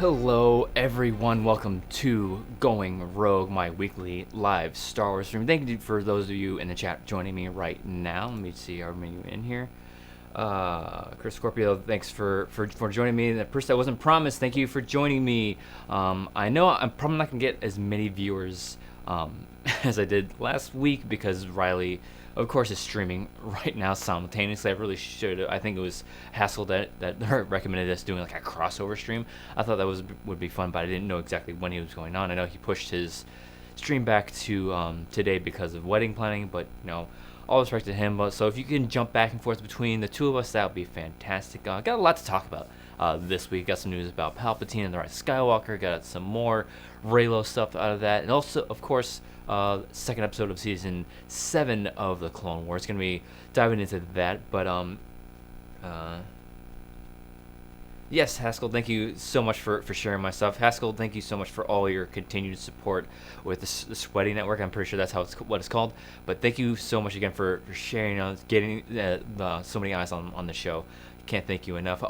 Hello everyone, welcome to Going Rogue, my weekly live Star Wars stream. Thank you for those of you in the chat joining me right now. Let me see our menu in here. Chris Scorpio, thanks for joining me. The person that wasn't promised, thank you for joining me. I know I'm probably not going to get as many viewers as I did last week because Riley, of course, is streaming right now simultaneously. I really should. I think it was Haskell that recommended us doing like a crossover stream. I thought that would be fun, but I didn't know exactly when he was going on. I know he pushed his stream back to today because of wedding planning, but all respect to him. So if you can jump back and forth between the two of us, that would be fantastic. Got a lot to talk about this week. Got some news about Palpatine and the Rise of Skywalker. Got some more Reylo stuff out of that, and also, of course, second episode of season 7 of the Clone Wars. Going to be diving into that, but yes, Haskell, thank you so much for sharing my stuff. Haskell, thank you so much for all your continued support with the Sweaty Network. I'm pretty sure that's what it's called. But thank you so much again for sharing, getting so many eyes on the show. Can't thank you enough.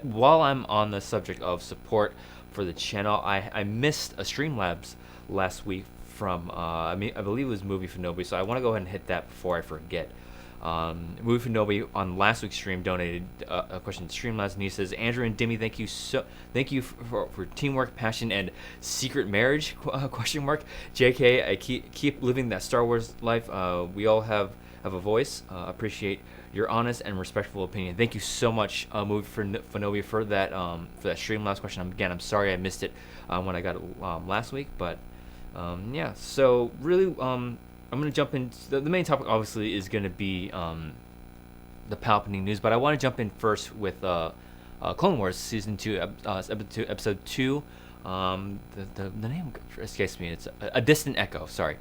While I'm on the subject of support for the channel, I missed a Streamlabs last week from, I believe it was Movie Fanobi, so I want to go ahead and hit that before I forget. Movie Fanobi on last week's stream donated a question to Streamlabs, and he says, Andrew and Dimmy, thank you for teamwork, passion, and secret marriage, question mark. JK, I keep living that Star Wars life. We all have a voice. Appreciate your honest and respectful opinion. Thank you so much, Movie Fanobi, for that Streamlabs question. Again, I'm sorry I missed it when I got it last week, but yeah. So really, I'm going to jump in. The main topic, obviously, is going to be the Palpatine news, but I want to jump in first with Clone Wars Season 2, Episode 2. The name escapes me. It's a Distant Echo. Sorry,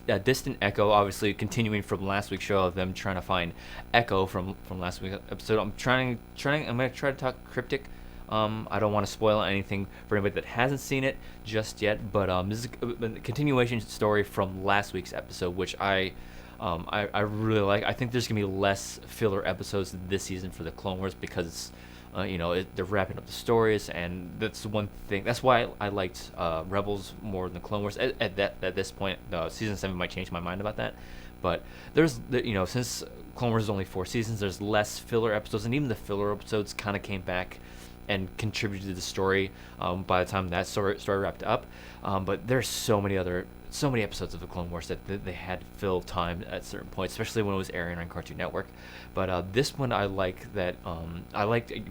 a Distant Echo. Obviously, continuing from last week's show of them trying to find Echo from last week's episode. I'm going to try to talk cryptic. I don't want to spoil anything for anybody that hasn't seen it just yet, but this is a continuation story from last week's episode, which I really like. I think there's gonna be less filler episodes this season for the Clone Wars because they're wrapping up the stories, and that's one thing. That's why I liked Rebels more than the Clone Wars. At this point, season 7 might change my mind about that, but there's since Clone Wars is only 4 seasons, there's less filler episodes, and even the filler episodes kind of came back and contributed to the story by the time that story wrapped up. But there's so many episodes of the Clone Wars that they had to fill time at certain points, especially when it was airing on Cartoon Network. But this one, I like that.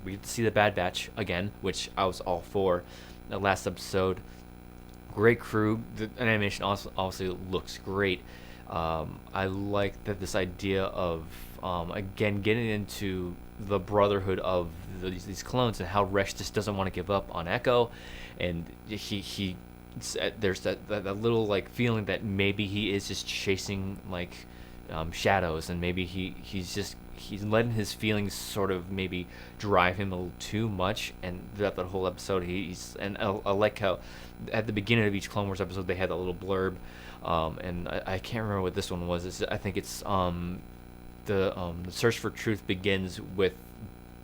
We get to see the Bad Batch again, which I was all for. The last episode, great crew. The animation also obviously looks great. I like that this idea of again getting into the brotherhood of these clones and how Rex just doesn't want to give up on Echo, and he there's that little like feeling that maybe he is just chasing like shadows, and maybe he's letting his feelings sort of maybe drive him a little too much, and throughout that whole episode I like how at the beginning of each Clone Wars episode they had a little blurb, and I can't remember what this one was. I think it's the search for truth begins with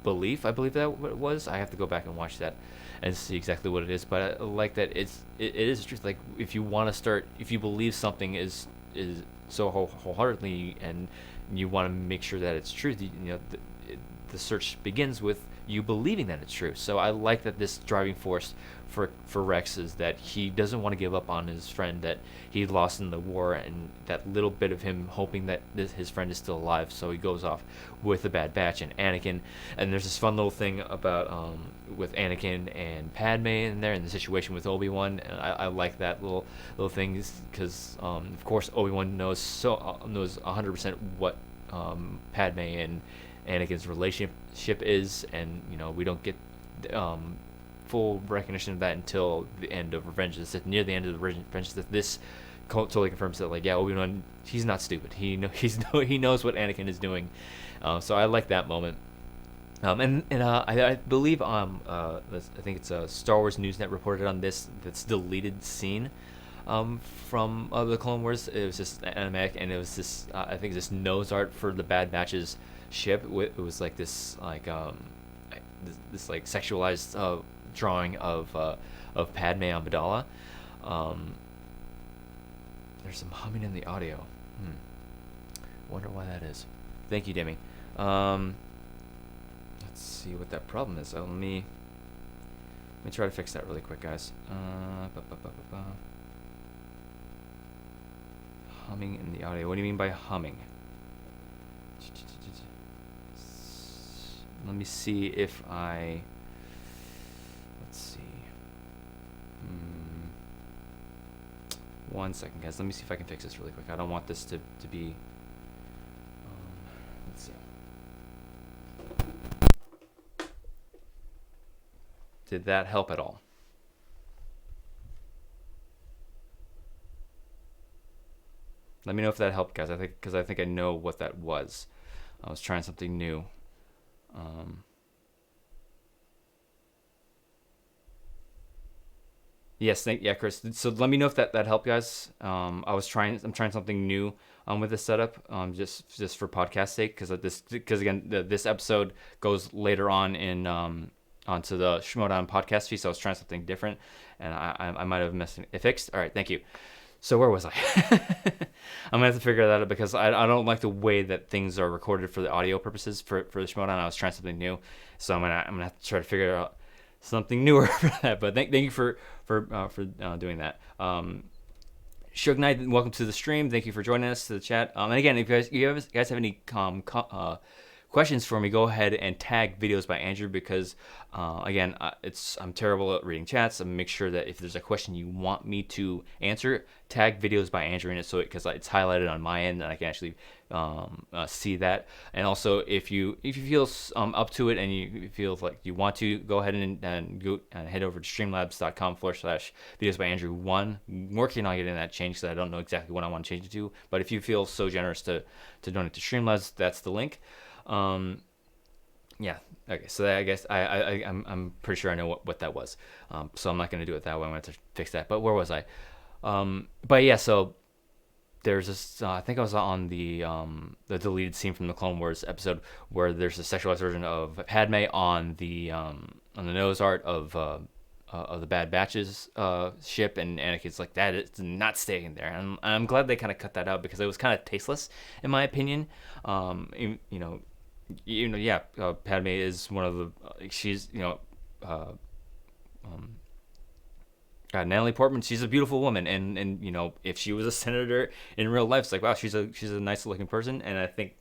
belief. I believe that what it was. I have to go back and watch that and see exactly what it is. But I like that it is truth. Like if you believe something is so wholeheartedly, and you want to make sure that it's true, the search begins with you believing that it's true. So I like that this driving force for Rex is that he doesn't want to give up on his friend that he lost in the war, and that little bit of him hoping that his friend is still alive. So he goes off with the Bad Batch and Anakin, and there's this fun little thing about with Anakin and Padme in there, and the situation with Obi-Wan. And I like that little thing because of course Obi-Wan knows 100% what Padme and Anakin's relationship is, and we don't get full recognition of that until the end of Revenge of the Sith. Near the end of the Revenge of the Sith, this totally confirms that, like, yeah, Obi-Wan, he's not stupid. He knows what Anakin is doing. So I like that moment. I believe I think it's a Star Wars Newsnet reported on this. That's deleted scene from the Clone Wars. It was just animatic, and it was this I think this nose art for the Bad Batch's ship. It was like this like this like sexualized drawing of Padme Amidala. There's some humming in the audio. Wonder why that is. Thank you, Demi. Let's see what that problem is. Let me try to fix that really quick, guys. Humming in the audio. What do you mean by humming? Let me see if I... Let's see. 1 second, guys. Let me see if I can fix this really quick. I don't want this to be... let's see. Did that help at all? Let me know if that helped, guys. I think I know what that was. I was trying something new. Yes, Chris. So let me know if that helped, guys. I'm trying something new with this setup, just for podcast sake, because again, this episode goes later on in onto the Schmodown podcast feed. So I was trying something different, and I might have missed it. Fixed. All right, thank you. So where was I? I'm gonna have to figure that out because I don't like the way that things are recorded for the audio purposes for the Schmodown. I was trying something new, so I'm gonna have to try to figure out something newer for that. But thank you for doing that. Shug Knight, welcome to the stream. Thank you for joining us to the chat. And again, if you guys have any questions for me, go ahead and tag videos by Andrew, because again, I'm terrible at reading chats. So make sure that if there's a question you want me to answer, tag videos by Andrew in it, so because it's highlighted on my end and I can actually see that. And also, if you feel up to it and you feel like you want to, go ahead and go and head over to streamlabs.com/videos by Andrew 1. I'm working on getting that changed because I don't know exactly what I want to change it to. But if you feel so generous to donate to Streamlabs, that's the link. Yeah. Okay. So I guess I'm pretty sure I know what that was. So I'm not going to do it that way. I'm going to fix that. But where was I? But yeah. So there's this. I think I was on the deleted scene from the Clone Wars episode where there's a sexualized version of Padme on the nose art of the Bad Batch's ship, and Anakin's like, that is not staying there. And I'm glad they kind of cut that out because it was kind of tasteless in my opinion. Padme is one of the she's Natalie Portman, she's a beautiful woman, and if she was a senator in real life, it's like, wow, she's a nice looking person, and I think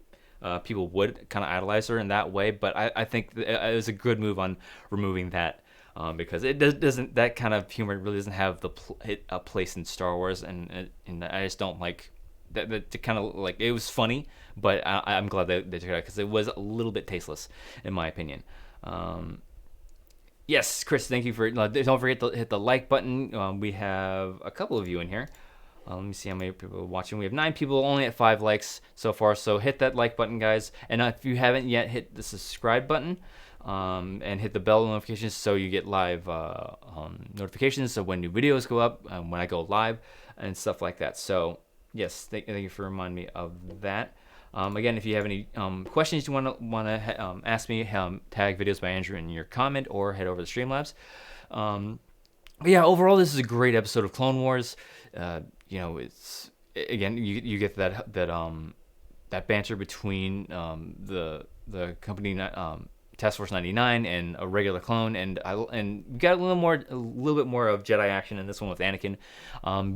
people would kind of idolize her in that way. But I think it was a good move on removing that. Because it doesn't, that kind of humor really doesn't have a place in Star Wars, and I just don't like that. Kind of like, it was funny, but I'm glad they took it out because it was a little bit tasteless in my opinion. Yes, Chris, thank you for. Don't forget to hit the like button. We have a couple of you in here. Let me see how many people are watching. We have 9 people, only at 5 likes so far. So hit that like button, guys. And if you haven't yet, hit the subscribe button. And hit the bell notifications so you get live notifications so when new videos go up, when I go live and stuff like that. So yes, thank you for reminding me of that. Again, if you have any questions you want to ask me, tag videos by Andrew in your comment or head over to Streamlabs. But yeah, overall this is a great episode of Clone Wars. It's again, you get that banter between the company Task Force 99 and a regular clone, and we got a little bit more of Jedi action in this one with Anakin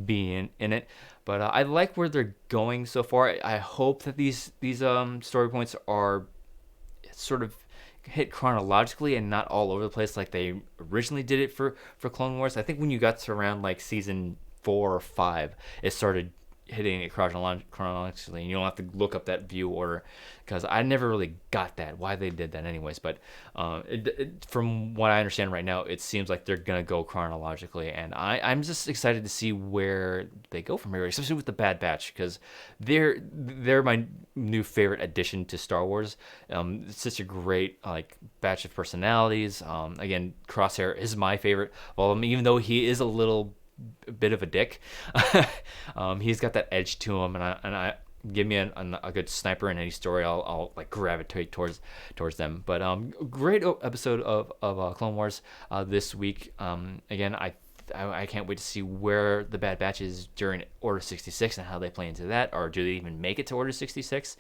being in it. But I like where they're going so far. I hope that these story points are sort of hit chronologically and not all over the place like they originally did it for Clone Wars. I think when you got to around like season 4 or 5, it started hitting it chronologically, and you don't have to look up that view order, because I never really got that, why they did that anyways. But from what I understand right now, it seems like they're gonna go chronologically, and I'm just excited to see where they go from here, especially with the Bad Batch, because they're my new favorite addition to Star Wars. It's such a great batch of personalities. Again, Crosshair is my favorite, even though he is a bit of a dick. He's got that edge to him, and give me a good sniper in any story, I'll like gravitate towards them. But great episode of Clone Wars this week. Again, I can't wait to see where the Bad Batch is during Order 66 and how they play into that, or do they even make it to Order 66?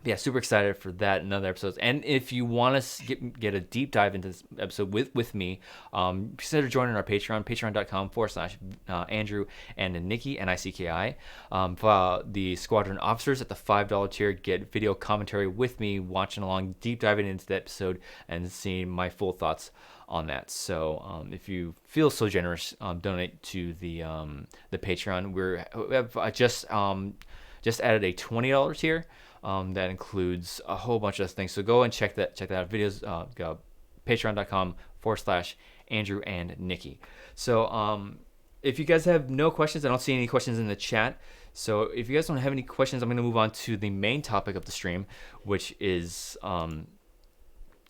Yeah, super excited for that and other episodes. And if you want to get a deep dive into this episode with me, consider joining our Patreon, patreon.com/Andrew and Nikki, Nicki. For the Squadron officers at the $5 tier get video commentary with me, watching along, deep diving into the episode, and seeing my full thoughts on that. So if you feel so generous, donate to the Patreon. We have just added a $20 tier. That includes a whole bunch of things. So go and check that out. Videos, go patreon.com/Andrew and Nikki. So if you guys have no questions, I don't see any questions in the chat. So if you guys don't have any questions, I'm going to move on to the main topic of the stream, which is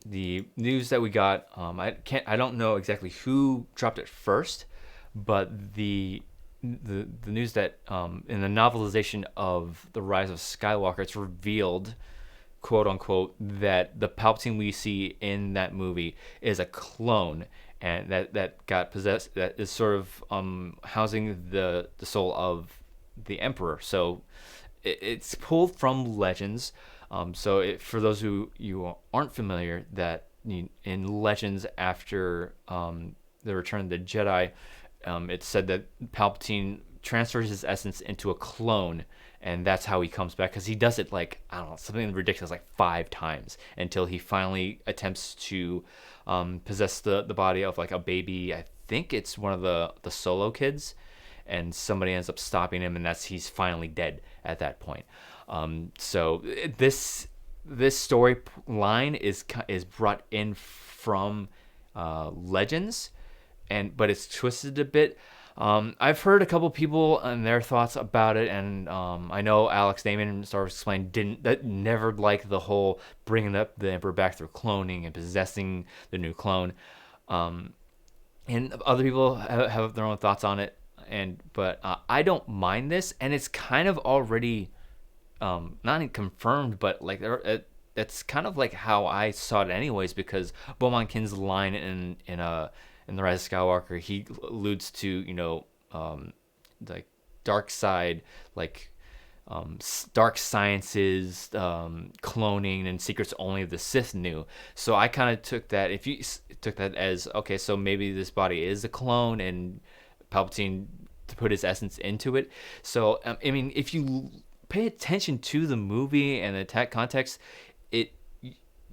the news that we got. I don't know exactly who dropped it first, but the news that in the novelization of the Rise of Skywalker, it's revealed, quote unquote, that the Palpatine we see in that movie is a clone, and that got possessed, that is sort of housing the soul of the Emperor. So it's pulled from Legends. For those who you aren't familiar, that in Legends after the Return of the Jedi, it's said that Palpatine transfers his essence into a clone, and that's how he comes back, because he does it like, I don't know, something ridiculous, like 5 times, until he finally attempts to possess the body of like a baby. I think it's one of the Solo kids, and somebody ends up stopping him, and he's finally dead at that point. So this storyline is brought in from Legends, but it's twisted a bit. I've heard a couple people and their thoughts about it, and I know Alex Damon and Star Wars Explained never liked the whole bringing up the Emperor back through cloning and possessing the new clone. And other people have their own thoughts on it, but I don't mind this, and it's kind of already not confirmed, but like it's kind of like how I saw it anyways, because Beaumont Kin's line in the Rise of Skywalker, he alludes to, like dark side, like dark sciences, cloning, and secrets only the Sith knew. So I kind of took that, if you took that as, okay, so maybe this body is a clone and Palpatine to put his essence into it. So, I mean, if you pay attention to the movie and the context,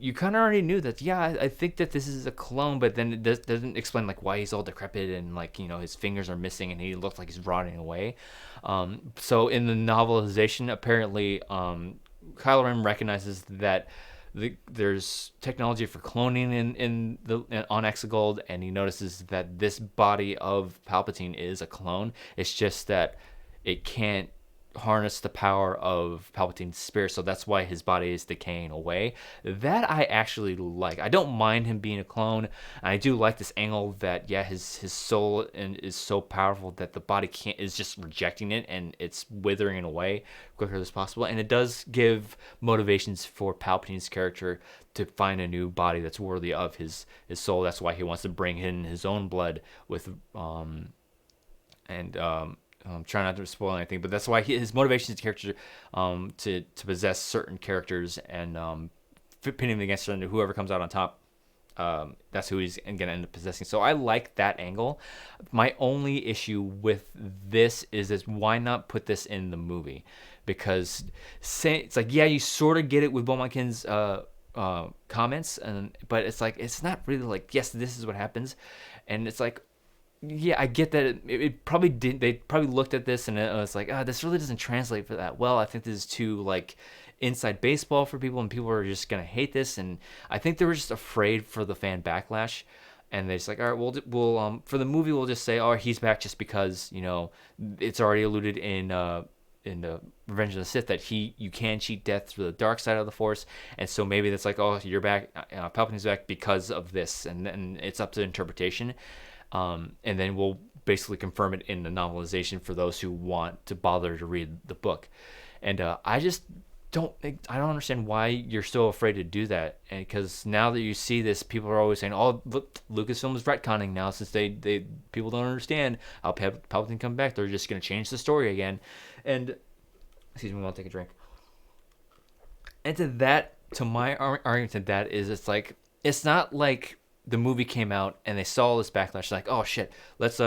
you kind of already knew that, yeah, I think that this is a clone, but then it doesn't explain like why he's all decrepit and like, his fingers are missing and he looks like he's rotting away. So in the novelization, apparently Kylo Ren recognizes that there's technology for cloning on Exegol, and he notices that this body of Palpatine is a clone. It's just that it can't harness the power of Palpatine's spirit, so that's why his body is decaying away. That I actually like. I don't mind him being a clone, and I do like this angle that, yeah, his soul is so powerful that the body is just rejecting it, and it's withering away quicker as possible. And it does give motivations for Palpatine's character to find a new body that's worthy of his soul. That's why he wants to bring in his own blood with I'm trying not to spoil anything, but that's why his motivation is character to possess certain characters and pitting them against whoever comes out on top. That's who he's going to end up possessing. So I like that angle. My only issue with this is why not put this in the movie? Because it's like, yeah, you sort of get it with Beaumont Kin's comments, but it's like, it's not really like, yes, this is what happens. And it's like, yeah, I get that it probably did. They probably looked at this and it was like, this really doesn't translate for that well. I think this is too like inside baseball for people, and people are just gonna hate this. And I think they were just afraid for the fan backlash, and they just like, all right, we'll for the movie we'll just say, oh, he's back just because it's already alluded in the Revenge of the Sith that you can cheat death through the dark side of the Force, and so maybe that's like, oh, you're back, Palpatine's back because of this, and then it's up to interpretation. And then we'll basically confirm it in the novelization for those who want to bother to read the book. And I don't understand why you're so afraid to do that. And because now that you see this, people are always saying, "Oh, look, Lucasfilm is retconning now since they people don't understand how Palpatine come back. They're just gonna change the story again." And excuse me, I'll take a drink. And to my argument to that is, it's not like the movie came out and they saw all this backlash, like, "Oh shit, let's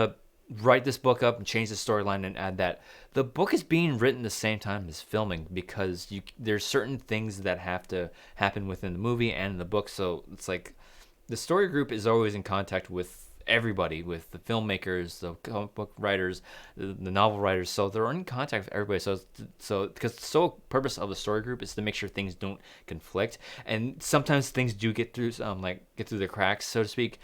write this book up and change the storyline and add that." The book is being written the same time as filming, because there's certain things that have to happen within the movie and in the book. So it's like the story group is always in contact with everybody, with the filmmakers, the comic book writers, the novel writers. So they're in contact with everybody. So because the sole purpose of the story group is to make sure things don't conflict, and sometimes things do get through get through the cracks, so to speak.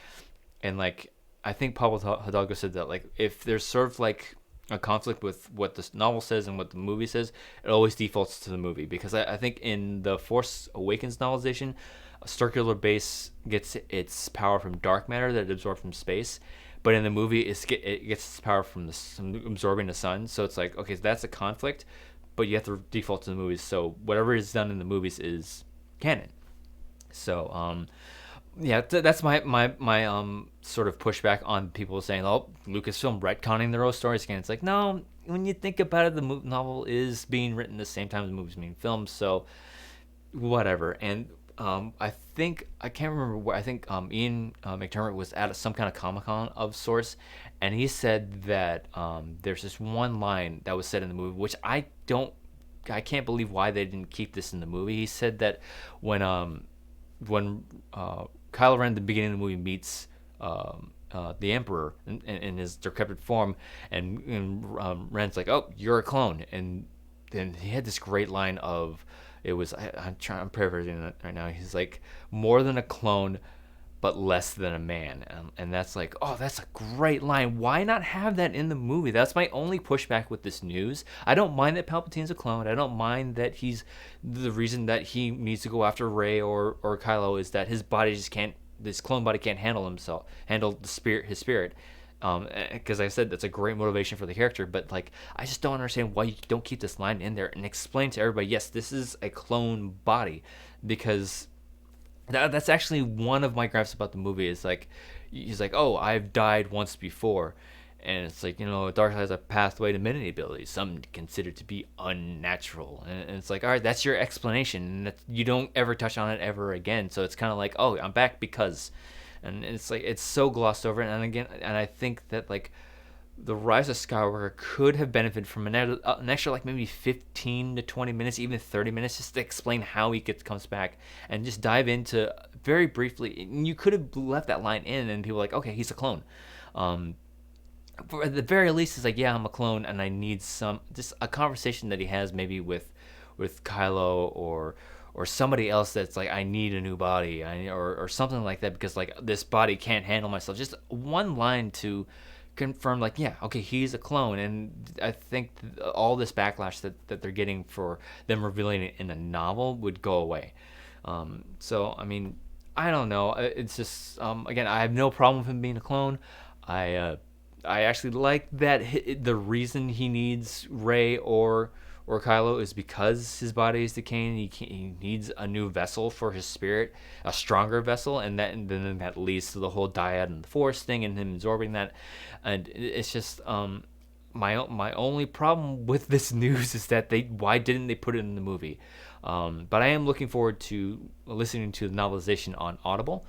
And like, I think Pablo Hidalgo said that, like, if there's sort of like a conflict with what the novel says and what the movie says, it always defaults to the movie. Because I think in the Force Awakens novelization, a circular base gets its power from dark matter that it absorbed from space, but in the movie it gets its power from absorbing the sun. So it's like, okay, so that's a conflict, but you have to default to the movies. So whatever is done in the movies is canon. So yeah, that's my sort of pushback on people saying, "Oh, Lucasfilm retconning their own stories again." It's like, no, when you think about it, the novel is being written the same time as the movie's being filmed, so whatever. And I can't remember where. I think Ian McDermott was at some kind of Comic-Con of sorts, and he said that there's this one line that was said in the movie, which I can't believe why they didn't keep this in the movie. He said that when Kylo Ren at the beginning of the movie meets the Emperor in his decrepit form, and Ren's like, "Oh, you're a clone," and then he had this great line of, I'm paraphrasing it right now. He's like, "More than a clone, but less than a man," and that's like, oh, that's a great line. Why not have that in the movie? That's my only pushback with this news. I don't mind that Palpatine's a clone. I don't mind that he's the reason that he needs to go after Rey or Kylo is that his body just can't. This clone body can't handle his spirit. Because I said that's a great motivation for the character, but like, I just don't understand why you don't keep this line in there and explain to everybody, yes, this is a clone body, because that's actually one of my gripes about the movie. Is like, he's like, "Oh, I've died once before," and it's like, Dark has a pathway to many abilities, some considered to be unnatural, and it's like, all right, that's your explanation, and you don't ever touch on it ever again. So it's kind of like, oh, I'm back because. And it's like, it's so glossed over. And again, and I think that like the Rise of Skywalker could have benefited from an extra like maybe 15 to 20 minutes, even 30 minutes, just to explain how he comes back and just dive into very briefly. And you could have left that line in, and people were like, okay, he's a clone. At the very least, it's like, yeah, I'm a clone, and I need just a conversation that he has maybe with Kylo or somebody else, that's like, I need a new body, or something like that, because like this body can't handle myself. Just one line to confirm, like, yeah, okay, he's a clone. And I think all this backlash that they're getting for them revealing it in a novel would go away. So I mean, I don't know. It's just again, I have no problem with him being a clone. I actually like that the reason he needs Rey or Kylo is because his body is decaying. He needs a new vessel for his spirit, a stronger vessel, and then that leads to the whole dyad and the Force thing, and him absorbing that. And it's just my only problem with this news is that why didn't they put it in the movie? But I am looking forward to listening to the novelization on Audible.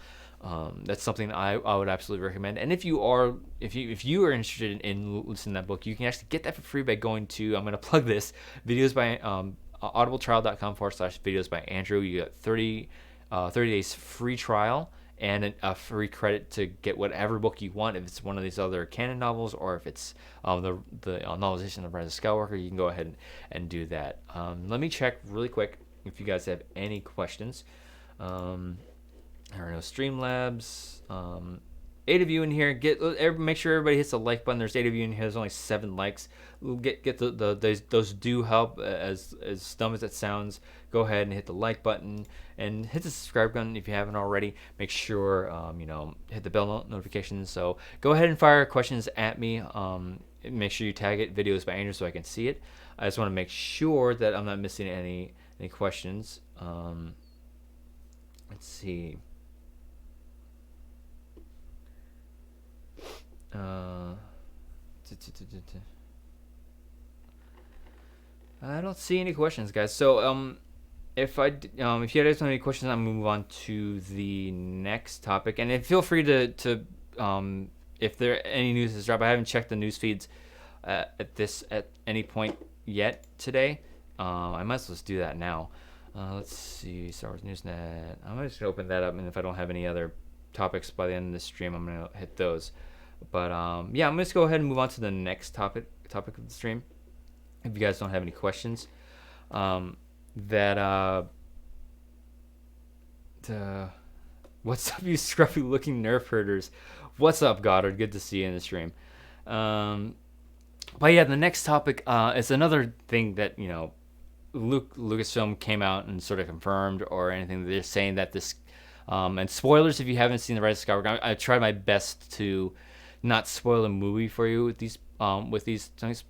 That's something I would absolutely recommend. And if you are interested in listening to that book, you can actually get that for free by going to, I'm going to plug this, videos by audibletrial.com/videos by Andrew. You got 30 days free trial and a free credit to get whatever book you want. If it's one of these other canon novels, or if it's the novelization of Rise of Skywalker, you can go ahead and do that. Let me check really quick if you guys have any questions. I don't know, Streamlabs. 8 of you in here. Make sure everybody hits the like button. There's 8 of you in here. There's only 7 likes. We'll get those do help. As dumb as it sounds, go ahead and hit the like button and hit the subscribe button if you haven't already. Make sure hit the bell notifications. So go ahead and fire questions at me. make sure you tag it videos by Andrew so I can see it. I just want to make sure that I'm not missing any questions. Let's see. I don't see any questions, guys. So if you guys don't have any questions, I'm gonna move on to the next topic. And then feel free to if there any news has dropped. I haven't checked the news feeds at any point yet today. I might as well just do that now. Let's see, Star Wars Newsnet. I'm just gonna open that up, and if I don't have any other topics by the end of this stream, I'm gonna hit those. But yeah, I'm gonna just go ahead and move on to the next topic of the stream. If you guys don't have any questions, what's up, you scruffy looking nerf herders? What's up, Goddard? Good to see you in the stream. But yeah, the next topic is another thing that Lucasfilm came out and sort of confirmed, or anything. They're saying that this, and spoilers if you haven't seen the Rise of Skywalker. I tried my best to not spoil a movie for you with these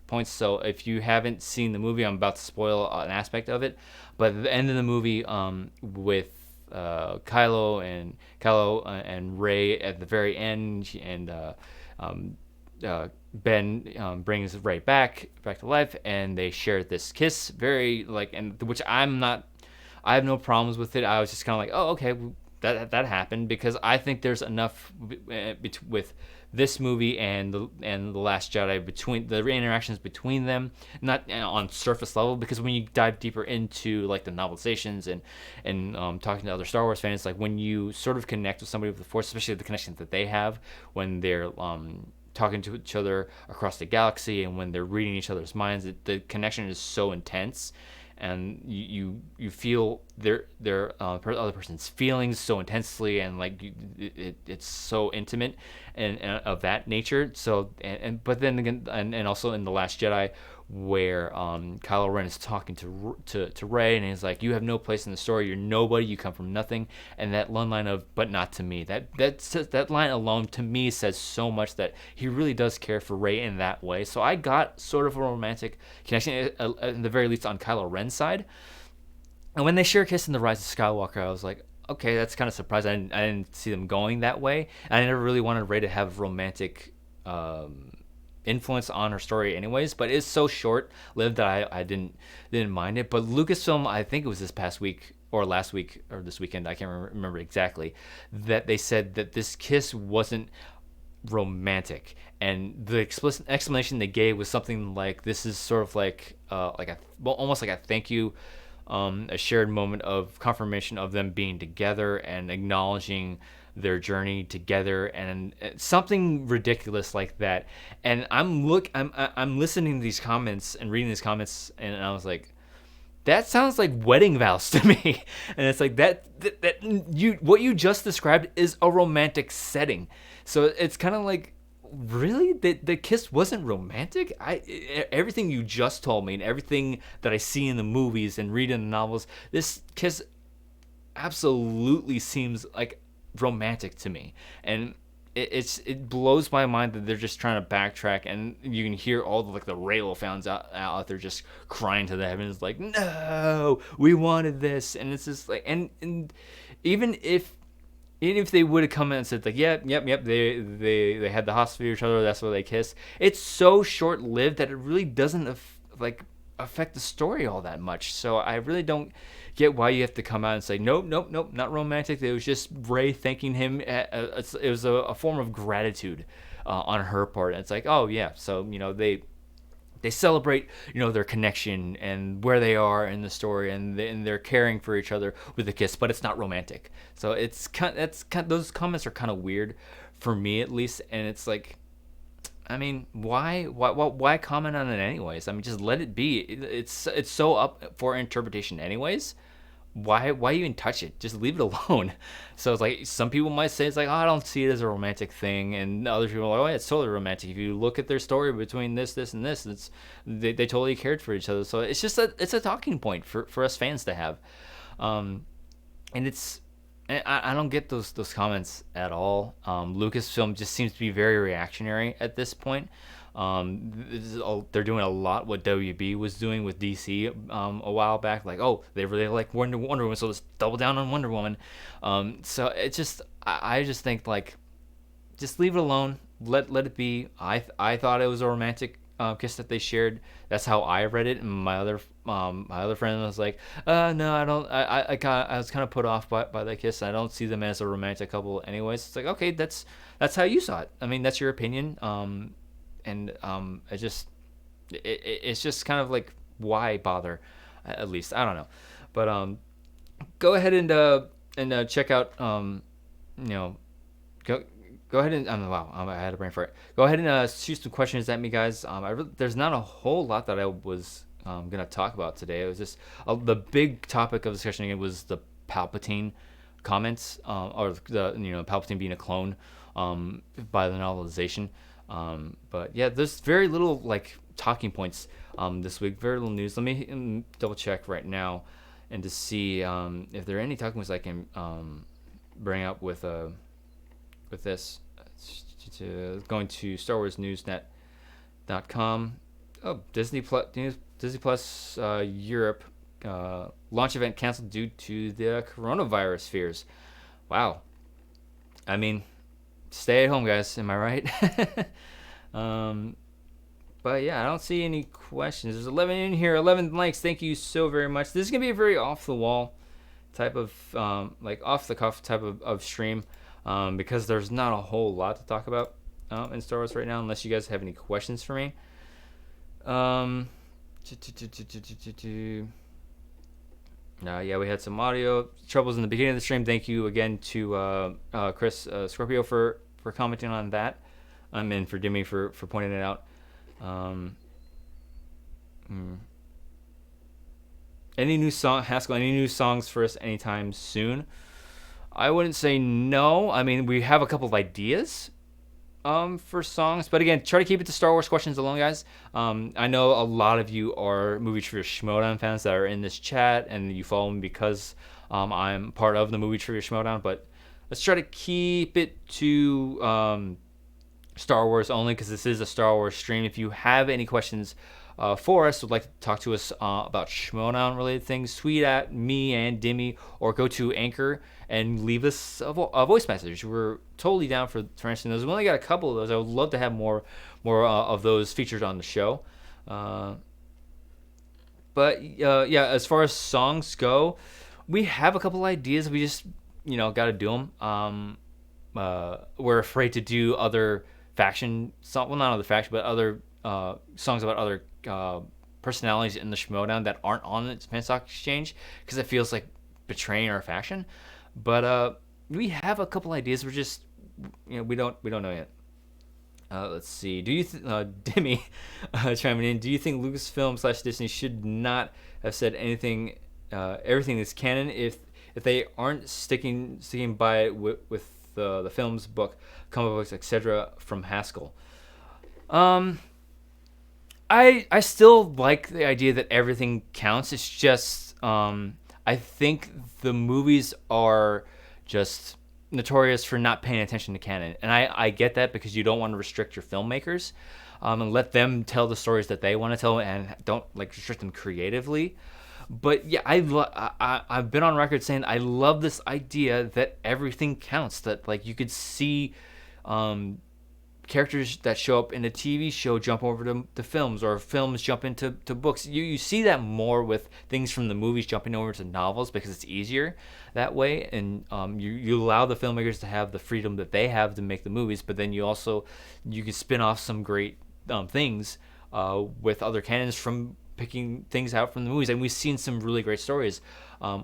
points. So if you haven't seen the movie, I'm about to spoil an aspect of it. But at the end of the movie, with Kylo and Rey at the very end, and Ben brings Rey back to life, and they share this kiss, very which I have no problems with it. I was just kind of like, oh, okay, that happened, because I think there's enough with this movie and the Last Jedi, between the interactions between them, not on surface level, because when you dive deeper into like the novelizations and talking to other Star Wars fans, like when you sort of connect with somebody with the Force, especially the connections that they have when they're talking to each other across the galaxy, and when they're reading each other's minds, the connection is so intense, and you feel their other person's feelings so intensely, and it's so intimate and of that nature. So but then again, and also in The Last Jedi, where Kylo Ren is talking to Rey, and he's like, you have no place in the story, you're nobody, you come from nothing. And that one line of, but not to me, that line alone to me says so much, that he really does care for Rey in that way. So I got sort of a romantic connection, at the very least on Kylo Ren's side. And when they share a kiss in The Rise of Skywalker, I was like, okay, that's kind of surprising. I didn't see them going that way. I never really wanted Rey to have romantic influence on her story anyways, but it's so short-lived that I didn't mind it. But Lucasfilm, I think it was this past week or last week or this weekend, I can't remember exactly, that they said that this kiss wasn't romantic, and the explicit explanation they gave was something like, this is sort of almost like a thank you, a shared moment of confirmation of them being together and acknowledging their journey together, and something ridiculous like that. And I'm listening to these comments and reading these comments, and I was like, that sounds like wedding vows to me. And it's like that what you just described is a romantic setting. So it's kind of like, really, the kiss wasn't romantic? Everything you just told me and everything that I see in the movies and read in the novels, this kiss absolutely seems like romantic to me. And it blows my mind that they're just trying to backtrack, and you can hear all the Reylo fans out there just crying to the heavens, like, no, we wanted this. And it's just like, and even if they would have come in and said, like, yep, they had the hospital for each other, that's why they kissed, it's so short-lived that it really doesn't affect the story all that much. So I really don't get why you have to come out and say, nope, not romantic. It was just Rey thanking him. It was a form of gratitude on her part. And it's like, oh yeah, so they celebrate their connection and where they are in the story, and they're caring for each other with a kiss, but it's not romantic. So those comments are kind of weird for me, at least. And it's like, I mean, why comment on it anyways? I mean, just let it be. It's so up for interpretation anyways. Why even touch it? Just leave it alone. So it's like, some people might say it's like, oh, I don't see it as a romantic thing, and other people are like, oh yeah, it's totally romantic. If you look at their story between this and this, they totally cared for each other. So it's just it's a talking point for us fans to have, and I don't get those comments at all. Lucasfilm just seems to be very reactionary at this point. They're doing a lot what WB was doing with DC a while back. Like, oh, they really like Wonder Woman, so let's double down on Wonder Woman. So it just, I just think like, just leave it alone. Let it be. I thought it was a romantic kiss that they shared. That's how I read it. And my other friend was like, no, I don't. I was kind of put off by that kiss. I don't see them as a romantic couple, anyways. It's like, okay, that's how you saw it. I mean, that's your opinion. It's just kind of like, why bother? At least I don't know. But go ahead and check out you know go go ahead and wow, I had a brain fart. Go ahead and shoot some questions at me, guys. There's not a whole lot that I was gonna talk about today. It was just the big topic of discussion again was the Palpatine comments, or the Palpatine being a clone by the novelization. But yeah, there's very little like talking points this week. Very little news. Let me double check right now and to see if there are any talking points I can bring up with this. Going to StarWarsNewsNet.com. Oh, Disney Plus Europe launch event canceled due to the coronavirus fears. Wow. I mean, stay at home, guys. Am I right? But yeah, I don't see any questions. There's 11 in here. 11 likes. Thank you so very much. This is gonna be a very off the wall type of like off the cuff type of stream, because there's not a whole lot to talk about in Star Wars right now, unless you guys have any questions for me. Yeah, we had some audio troubles in the beginning of the stream. Thank you again to Chris Scorpio for commenting on that, and for Dimmy for pointing it out. Any new song, Haskell? Any new songs for us anytime soon? I wouldn't say no. I mean, we have a couple of ideas for songs, but again, try to keep it to Star Wars questions alone, guys. I know a lot of you are Movie Trivia Schmodown fans that are in this chat, and you follow me because I'm part of the Movie Trivia Schmodown. But let's try to keep it to Star Wars only, because this is a Star Wars stream. If you have any questions for us, would like to talk to us about Schmodown related things, tweet at me and Dimmy, or go to Anchor and leave us a voice message. We're totally down for answering those. We only got a couple of those. I would love to have more of those featured on the show. But yeah, as far as songs go, we have a couple ideas. We just got to do them. We're afraid to do other faction song, well, not other faction, but other songs about other personalities in the Schmodown that aren't on the Japan Stock Exchange, because it feels like betraying our faction. But we have a couple ideas. We're just we don't know yet. Let's see. Do you Dimmy chiming in? Do you think Lucasfilm / Disney should not have said anything, everything is canon, if they aren't sticking by it with the films, book, comic books, etc. from Haskell? I still like the idea that everything counts. It's just I think the movies are just notorious for not paying attention to canon, and I get that, because you don't want to restrict your filmmakers and let them tell the stories that they want to tell, and don't restrict them creatively. But yeah, I've been on record saying I love this idea that everything counts. That you could see characters that show up in a TV show jump over to films, or films jump into books. You see that more with things from the movies jumping over to novels, because it's easier that way, and you allow the filmmakers to have the freedom that they have to make the movies, but then you can spin off some great things with other canons from picking things out from the movies, and we've seen some really great stories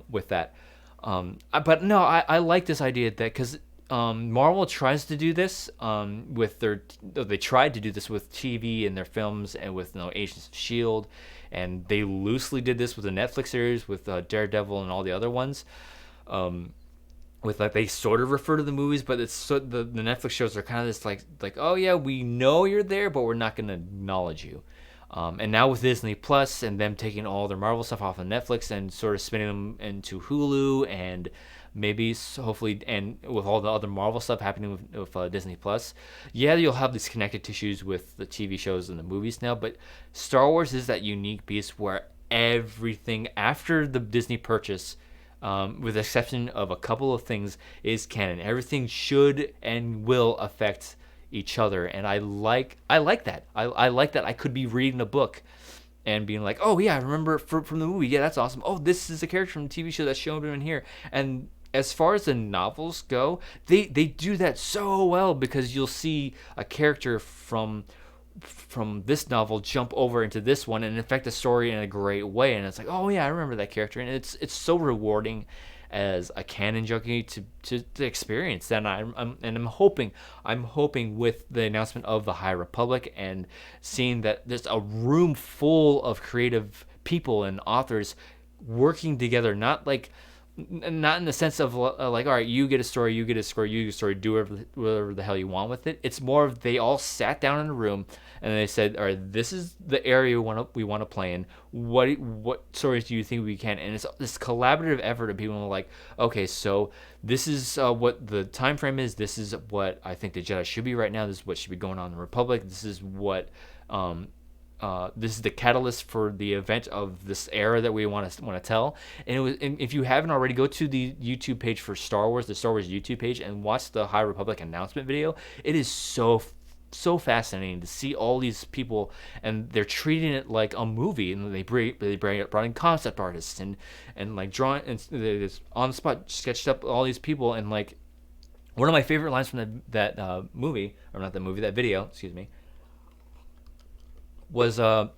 with that. But no, I like this idea that, because Marvel tries to do this they tried to do this with TV and their films, and with Agents of S.H.I.E.L.D., and they loosely did this with the Netflix series with Daredevil and all the other ones. With they sort of refer to the movies, but it's the Netflix shows are kind of this like oh yeah, we know you're there, but we're not going to acknowledge you. And now with Disney Plus and them taking all their Marvel stuff off of Netflix and sort of spinning them into Hulu and maybe, so hopefully, and with all the other Marvel stuff happening with Disney Plus, yeah, you'll have these connected tissues with the TV shows and the movies now. But Star Wars is that unique beast where everything after the Disney purchase, with the exception of a couple of things, is canon. Everything should and will affect each other, and I like that. I like that I could be reading a book and being like, oh yeah, I remember from the movie. Yeah, that's awesome. Oh, this is a character from the TV show that's shown in here. And as far as the novels go, they do that so well, because you'll see a character from this novel jump over into this one and affect the story in a great way, and it's like, oh yeah, I remember that character, and it's so rewarding as a canon junkie to experience that. And I'm hoping with the announcement of the High Republic and seeing that there's a room full of creative people and authors working together, not in the sense of like, all right, you get a story, you get a story, you get a story, do whatever the hell you want with it. It's more of they all sat down in a room and they said, all right, this is the area we want to play in. What stories do you think we can? And it's this collaborative effort of people like, okay, so this is what the time frame is. This is what I think the Jedi should be right now. This is what should be going on in the Republic. This is what this is the catalyst for the event of this era that we want to tell. And if you haven't already, go to the YouTube page for Star Wars, the Star Wars YouTube page, and watch the High Republic announcement video. It is so fascinating to see all these people, and they're treating it like a movie, and they brought in concept artists and like drawing, and they just on the spot sketched up all these people. And like, one of my favorite lines from that movie, or not the movie, that video, excuse me, was one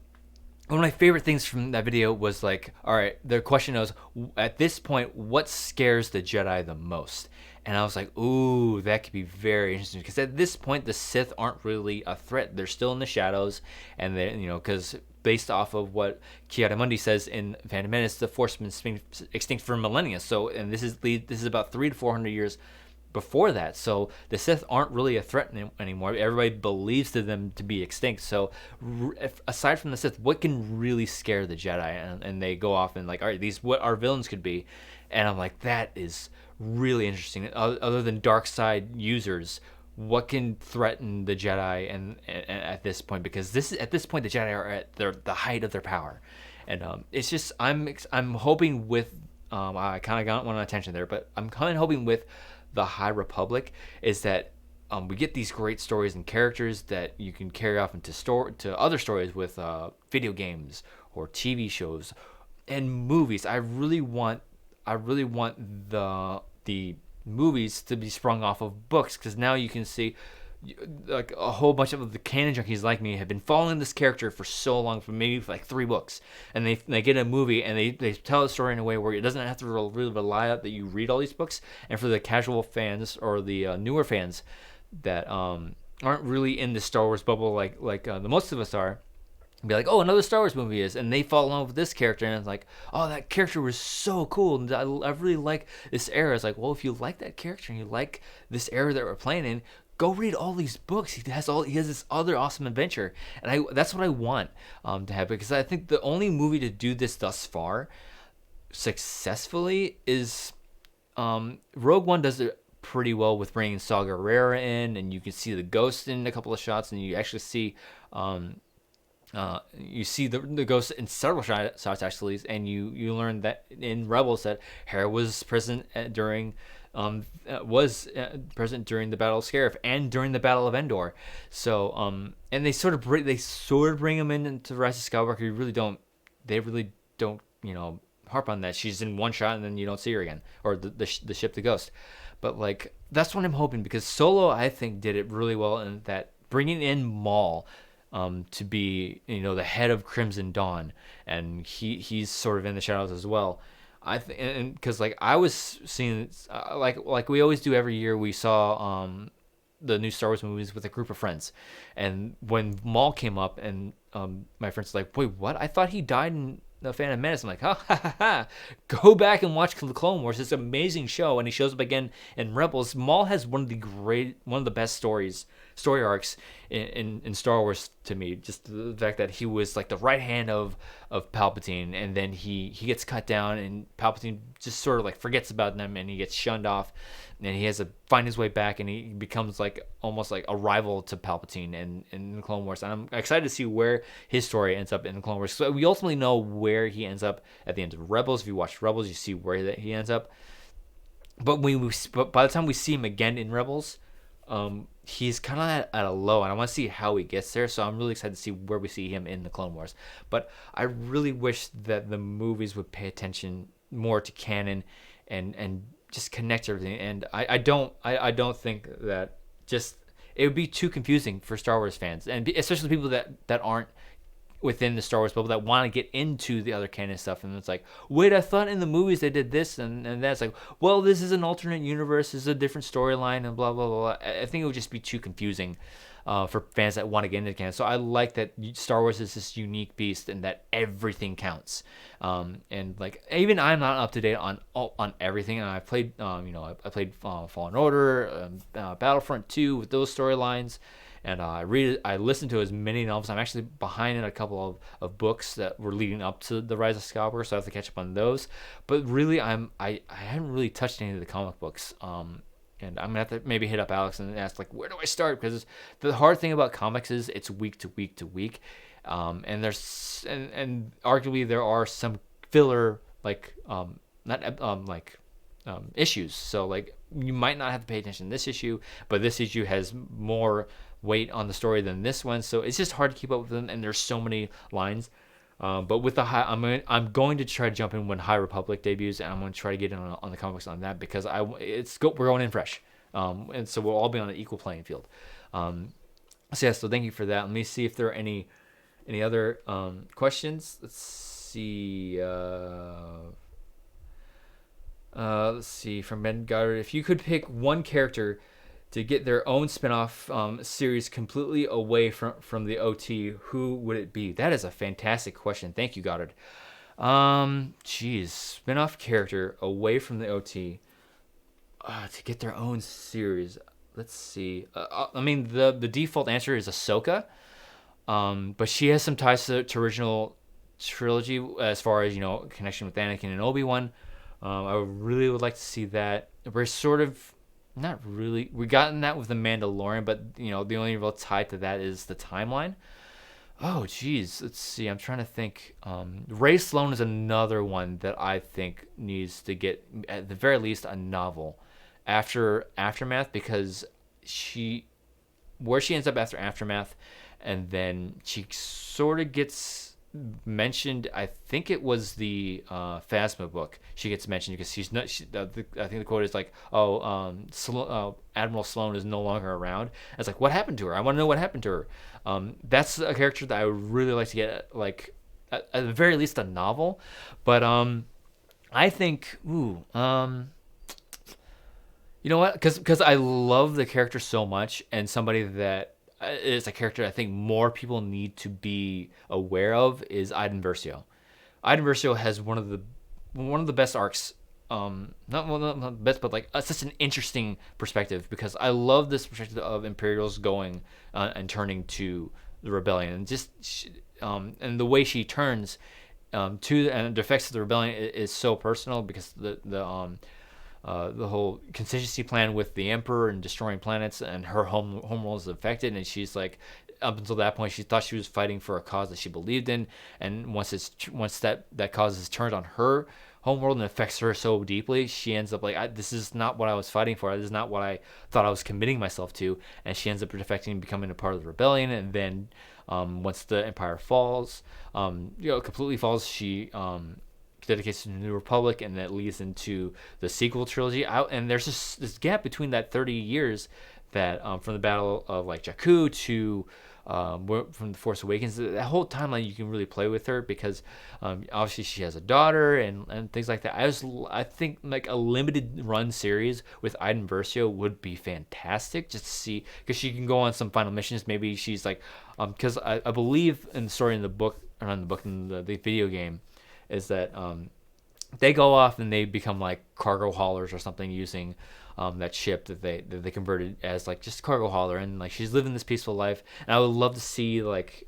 of my favorite things from that video was like, all right, the question was, at this point, what scares the Jedi the most? And I was like, ooh, that could be very interesting, because at this point the Sith aren't really a threat. They're still in the shadows, and they, because based off of what Ki-Adi-Mundi says in Phantom Menace, the Force has been extinct for millennia. So, and this is about 300 to 400 years before that. So the Sith aren't really a threat anymore. Everybody believes them to be extinct. So aside from the Sith, what can really scare the Jedi? And they go off and like, all right, these what our villains could be. And I'm like, that is really interesting. Other than dark side users, what can threaten the Jedi and at this point? Because at this point the Jedi are at the height of their power. And it's just I'm hoping with I kind of got one attention there, but I'm kind of hoping with the High Republic is that we get these great stories and characters that you can carry off to other stories with video games or TV shows and movies. I really want the movies to be sprung off of books, because now you can see like a whole bunch of the canon junkies like me have been following this character for so long, for maybe like 3 books, and they get a movie and they tell a story in a way where it doesn't have to really rely on that you read all these books. And for the casual fans or the newer fans that aren't really in the Star Wars bubble like the most of us are, be like, oh, another Star Wars movie is, and they fall in love with this character, and it's like, oh, that character was so cool, and I really like this era. It's like, well, if you like that character and you like this era that we're playing in, go read all these books. He has this other awesome adventure, and that's what I want to have, because I think the only movie to do this thus far successfully is Rogue One does it pretty well with bringing Saw Gerrera in, and you can see the Ghost in a couple of shots, and you actually see the Ghost in several shots actually, and you learn that in Rebels that Hera was present during the Battle of Scarif and during the Battle of Endor. So and they sort of bring him into Rise of Skywalker. They really don't harp on that. She's in one shot and then you don't see her again, or the ship, the Ghost. But like, that's what I'm hoping, because Solo, I think, did it really well in that bringing in Maul to be the head of Crimson Dawn, and he's sort of in the shadows as well. I think, and because like I was seeing like we always do every year, we saw the new Star Wars movies with a group of friends, and when Maul came up, and my friends were like, wait, what? I thought he died in the Phantom Menace. I'm like, ha ha ha ha. Go back and watch the Clone Wars. It's an amazing show, and he shows up again in Rebels. Maul has one of the best story arcs in Star Wars to me. Just the fact that he was like the right hand of of Palpatine, and then he gets cut down, and Palpatine just sort of like forgets about them, and he gets shunned off, and he has to find his way back, and he becomes like almost like a rival to Palpatine in the Clone Wars. And I'm excited to see where his story ends up in the Clone Wars. So we ultimately know where he ends up at the end of Rebels. If you watch Rebels, you see where he ends up. But but by the time we see him again in Rebels, he's kind of at a low, and I want to see how he gets there. So I'm really excited to see where we see him in the Clone Wars. But I really wish that the movies would pay attention more to canon, and just connect everything. And I don't think that just it would be too confusing for Star Wars fans, and especially people that aren't within the Star Wars bubble that want to get into the other canon stuff. And it's like, wait, I thought in the movies they did this and that's like, well, this is an alternate universe, this is a different storyline, and blah blah blah. I think it would just be too confusing for fans that want to get into canon. So I like that Star Wars is this unique beast and that everything counts. And like even I'm not up to date on everything. And I played I played Fallen Order, Battlefront 2 with those storylines. And I listened to as many novels. I'm actually behind in a couple of books that were leading up to the Rise of Skywalker, so I have to catch up on those. But really, I haven't really touched any of the comic books. And I'm gonna have to maybe hit up Alex and ask like, where do I start? Because the hard thing about comics is it's week to week to week, and there's and arguably there are some filler like issues. So like you might not have to pay attention to this issue, but this issue has more weight on the story than this one, so it's just hard to keep up with them, and there's so many lines. But with the I'm going to try to jump in when High Republic debuts, and I'm going to try to get in on the comics on that, because we're going in fresh, and so we'll all be on an equal playing field. So thank you for that. Let me see if there are any other questions. Let's see. Let's see, from Ben Goddard. If you could pick one character to get their own spin-off series completely away from the OT, who would it be? That is a fantastic question. Thank you, Goddard. Spin-off character away from the OT to get their own series. Let's see. I mean, the default answer is Ahsoka, but she has some ties to original trilogy as far as connection with Anakin and Obi-Wan. I really would like to see that. We're sort of not really. We gotten that with the Mandalorian, but the only real tie to that is the timeline. Oh, geez. Let's see. I'm trying to think. Ray Sloan is another one that I think needs to get, at the very least, a novel after Aftermath, because where she ends up after Aftermath, and then she sort of gets mentioned. I think it was the Phasma book. She gets mentioned because she's not. I think the quote is like, Admiral Sloan is no longer around. It's like, what happened to her? I want to know what happened to her. That's a character that I would really like to get, like, at the very least, a novel. But I think, you know what? Because I love the character so much, and somebody that is a character I think more people need to be aware of is Iden Versio. Iden Versio has one of the best arcs. Not one of the best, but like such an interesting perspective, because I love this perspective of Imperials going and turning to the rebellion, and just and the way she turns to and the effects of the rebellion is so personal, because the whole contingency plan with the Emperor and destroying planets, and her homeworld is affected, and she's like, up until that point she thought she was fighting for a cause that she believed in, and once that cause is turned on her homeworld and affects her so deeply, she ends up like, this is not what I was fighting for, this is not what I thought I was committing myself to, and she ends up defecting and becoming a part of the rebellion. And then once the Empire falls, completely falls, she dedicates to the New Republic, and that leads into the sequel trilogy. And there's this gap between that 30 years that from the Battle of like Jakku to from the Force Awakens, that whole timeline you can really play with her, because obviously she has a daughter and things like that. I think like a limited run series with Iden Versio would be fantastic, just to see, because she can go on some final missions. Maybe she's like, because I believe in the story in the book, or not in the book, in the video game, is that they go off and they become like cargo haulers or something, using that ship that they converted as like just cargo hauler, and like she's living this peaceful life. And I would love to see like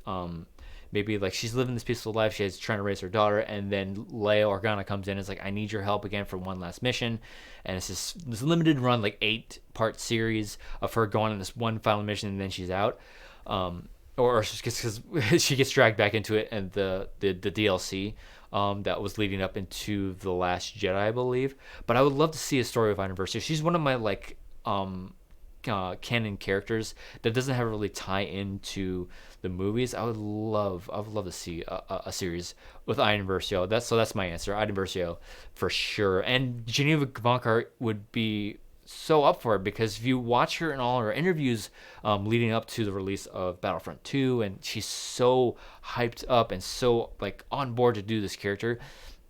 maybe like she's living this peaceful life, she's trying to raise her daughter, and then Leia Organa comes in and is like, I need your help again for one last mission. And it's this limited run, like 8-part series of her going on this one final mission, and then she's out. Or because she gets dragged back into it, and the DLC that was leading up into The Last Jedi, I believe. But I would love to see a story of Iden Versio. She's one of my like canon characters that doesn't have really tie into the movies. I would love to see a series with Iden Versio. That's my answer. Iden Versio for sure. And Geneva Gavankar would be so up for it, because if you watch her in all her interviews leading up to the release of Battlefront 2, and she's so hyped up and so like on board to do this character,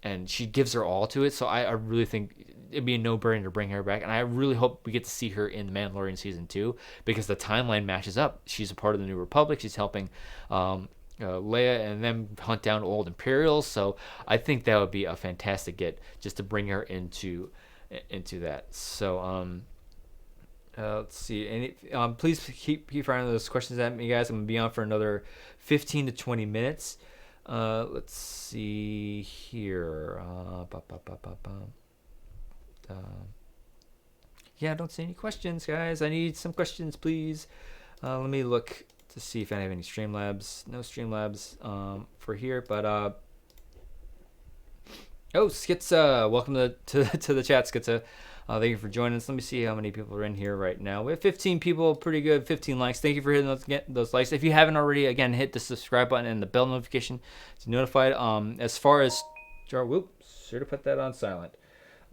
and she gives her all to it. So I really think it'd be a no-brainer to bring her back, and I really hope we get to see her in The Mandalorian season 2, because the timeline matches up. She's a part of the New Republic. She's helping Leia and them hunt down old Imperials. So I think that would be a fantastic get, just to bring her into that. So let's see. Please keep firing those questions at me, guys. I'm gonna be on for another 15 to 20 minutes. Let's see here. Yeah, I don't see any questions, guys. I need some questions, please. Let me look to see if I have any Streamlabs. No Streamlabs for here, but oh, Skitza, welcome to the chat, Skitza. Thank you for joining us. Let me see how many people are in here right now. We have 15 people, pretty good, 15 likes. Thank you for hitting those likes. If you haven't already, again, hit the subscribe button and the bell notification to be notified. As far as, should have put that on silent.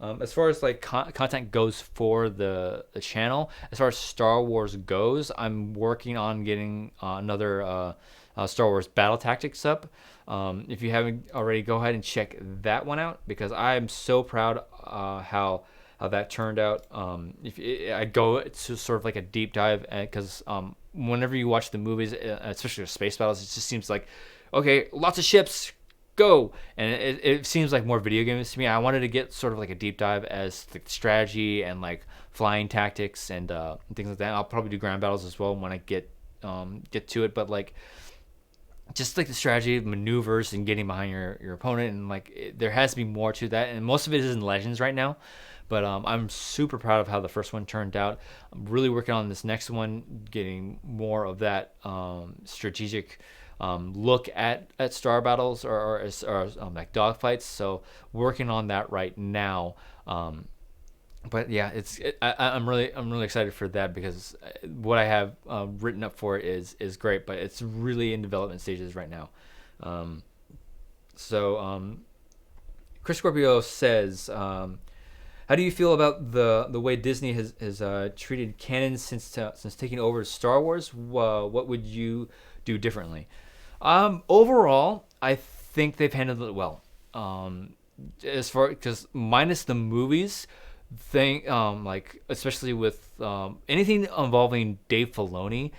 As far as like content goes for the channel, as far as Star Wars goes, I'm working on getting another Star Wars Battle Tactics up. If you haven't already, go ahead and check that one out, because I am so proud how that turned out. I go to sort of like a deep dive, because whenever you watch the movies, especially the space battles, it just seems like, okay, lots of ships, go, and it seems like more video games to me. I wanted to get sort of like a deep dive as the strategy and like flying tactics and things like that. I'll probably do ground battles as well when I get to it, but like just like the strategy of maneuvers and getting behind your opponent, and like there has to be more to that, and most of it is in Legends right now. But I'm super proud of how the first one turned out. I'm really working on this next one, getting more of that strategic look at star battles or like dogfights. So working on that right now. But yeah, I'm really excited for that, because what I have written up for it is great, but it's really in development stages right now. Chris Scorpio says, how do you feel about the way Disney has treated canon since taking over Star Wars? What would you do differently? Overall, I think they've handled it well. Because minus the movies thing, like especially with anything involving Dave Filoni,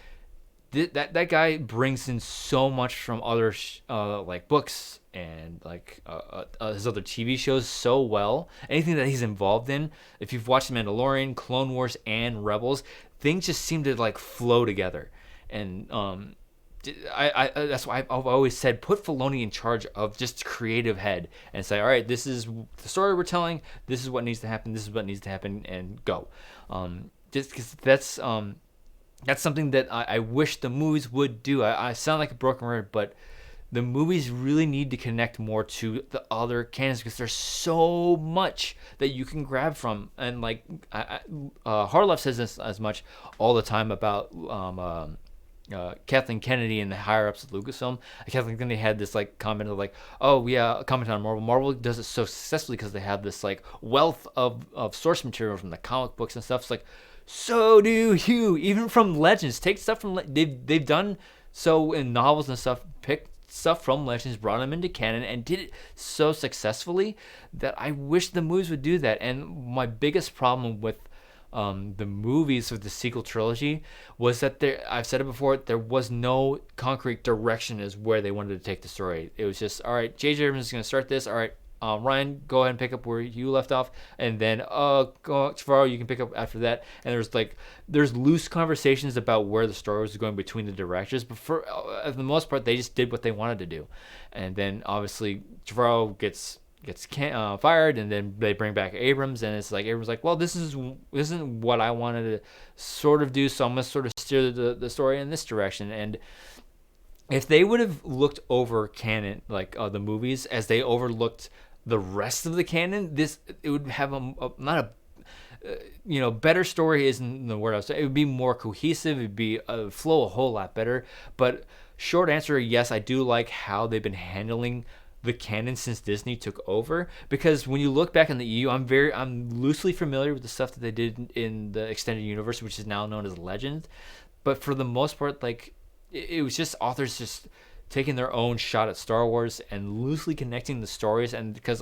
that guy brings in so much from other like books and like his other TV shows so well. Anything that he's involved in, if you've watched The Mandalorian, Clone Wars, and Rebels, things just seem to like flow together. And I that's why I've always said, put Filoni in charge of just creative head and say, all right, this is the story we're telling, this is what needs to happen, this is what needs to happen, and go. Just because that's something that I wish the movies would do. I sound like a broken record, but the movies really need to connect more to the other canons, because there's so much that you can grab from. And like Harloff says this as much all the time about Kathleen Kennedy and the higher ups of Lucasfilm. Kathleen Kennedy had this like comment of like, oh yeah, comment on Marvel. Marvel does it so successfully because they have this like wealth of source material from the comic books and stuff. It's like, so do you, even from Legends. Take stuff from they've done so in novels and stuff. Picked stuff from Legends, brought them into canon, and did it so successfully that I wish the movies would do that. And my biggest problem with the movies of the sequel trilogy was that I've said it before, there was no concrete direction as where they wanted to take the story. It was just, all right, J.J. Abrams is going to start this, all right, Ryan, go ahead and pick up where you left off, and then Trevorrow, you can pick up after that. And there's loose conversations about where the story was going between the directors, but for the most part, they just did what they wanted to do. And then obviously Trevorrow gets fired, and then they bring back Abrams, and it's like Abrams like, well, this isn't what I wanted to sort of do, so I'm gonna sort of steer the story in this direction. And if they would have looked over canon, like the movies, as they overlooked the rest of the canon, it would have not a better story isn't the word I was saying. It would be more cohesive. It'd be flow a whole lot better. But short answer, yes, I do like how they've been handling the canon since Disney took over, because when you look back in the EU, I'm loosely familiar with the stuff that they did in the extended universe, which is now known as Legend, but for the most part, like, it was just authors just taking their own shot at Star Wars and loosely connecting the stories. And because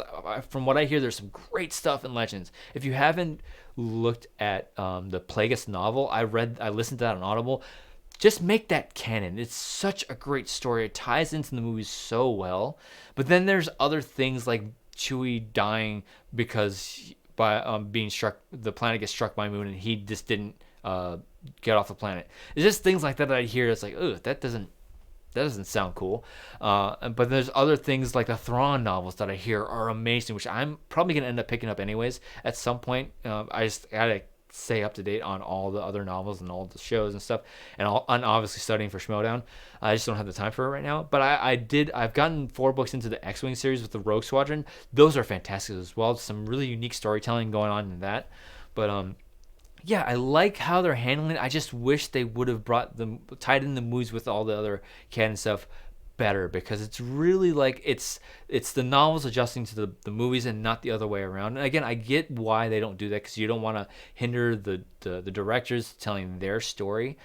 from what I hear, there's some great stuff in Legends. If you haven't looked at the Plagueis novel, I listened to that on Audible. Just make that canon. It's such a great story. It ties into the movies so well. But then there's other things like Chewie dying because being struck, the planet gets struck by a moon, and he just didn't get off the planet. It's just things like that I hear. It's like, ugh, that doesn't sound cool. But there's other things like the Thrawn novels that I hear are amazing, which I'm probably gonna end up picking up anyways at some point. I just gotta stay up to date on all the other novels and all the shows and stuff, and I'm obviously studying for Schmodown. I just don't have the time for it right now, but I've gotten 4 books into the X-Wing series with the Rogue Squadron. Those are fantastic as well. Some really unique storytelling going on in that. But yeah, I like how they're handling it. I just wish they would have tied in the movies with all the other canon stuff better, because it's really like it's the novels adjusting to the movies and not the other way around. And again, I get why they don't do that, because you don't want to hinder the directors telling their story.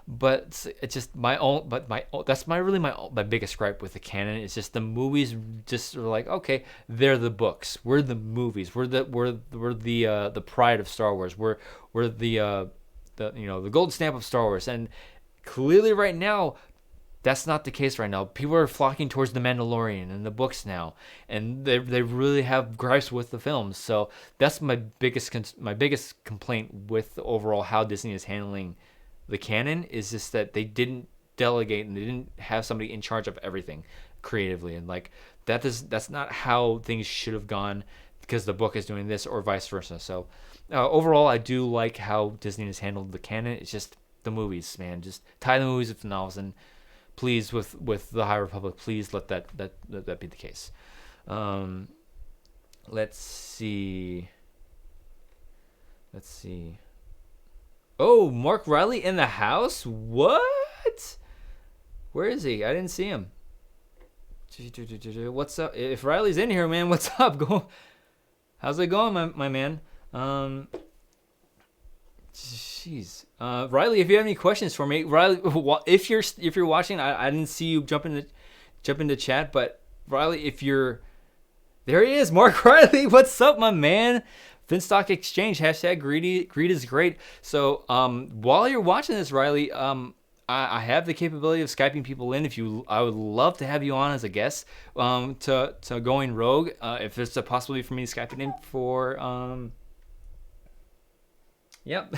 But it's just that's my biggest gripe with the canon. It's just the movies just are like, okay, they're the books, we're the movies, we're the pride of Star Wars, we're the gold stamp of Star Wars. And clearly right now, that's not the case right now. People are flocking towards The Mandalorian and the books now, and they really have gripes with the films. So that's my biggest complaint with overall how Disney is handling the canon, is just that they didn't delegate and they didn't have somebody in charge of everything creatively. And like that's not how things should have gone, because the book is doing this or vice versa. So overall, I do like how Disney has handled the canon. It's just the movies, man. Just tie the movies with the novels, and please, with the High Republic, please let that be the case. Let's see. Oh, Mark Riley in the house? What? Where is he? I didn't see him. What's up? If Riley's in here, man, what's up? How's it going, my man? Jeez, Riley, if you have any questions for me, Riley, if you're watching, I didn't see you jump into chat, but Riley, there he is, Mark Riley. What's up, my man? Finstock Exchange # greed is great. So while you're watching this, Riley, I have the capability of Skyping people in. I would love to have you on as a guest to Going Rogue. If there's a possibility for me to Skype it in for Yep.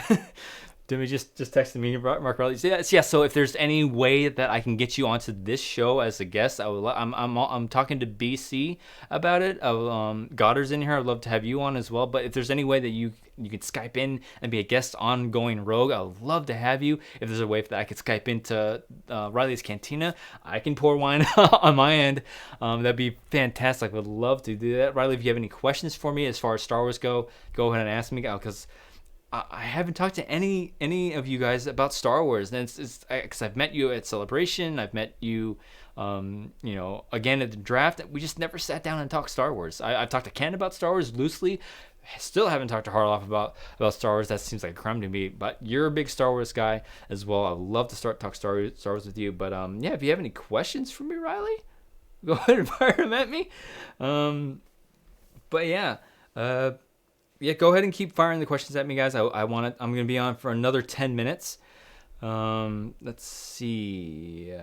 Demi just texted me, Mark Riley. Yeah. So if there's any way that I can get you onto this show as a guest, I'm talking to BC about it. Goddard's in here. I'd love to have you on as well. But if there's any way that you could Skype in and be a guest on Going Rogue, I would love to have you. If there's a way that I could Skype into Riley's Cantina, I can pour wine on my end. That'd be fantastic. I would love to do that. Riley, if you have any questions for me as far as Star Wars go ahead and ask me, because I haven't talked to any of you guys about Star Wars, and it's because I've met you at Celebration, I've met you, again at the draft. We just never sat down and talked Star Wars. I've talked to Ken about Star Wars loosely. Still haven't talked to Harloff about Star Wars. That seems like a crime to me. But you're a big Star Wars guy as well. I'd love to talk Star Wars with you. But yeah, if you have any questions for me, Riley, go ahead and fire them at me. But yeah. Yeah, go ahead and keep firing the questions at me, guys. I'm going to be on for another 10 minutes. Let's see.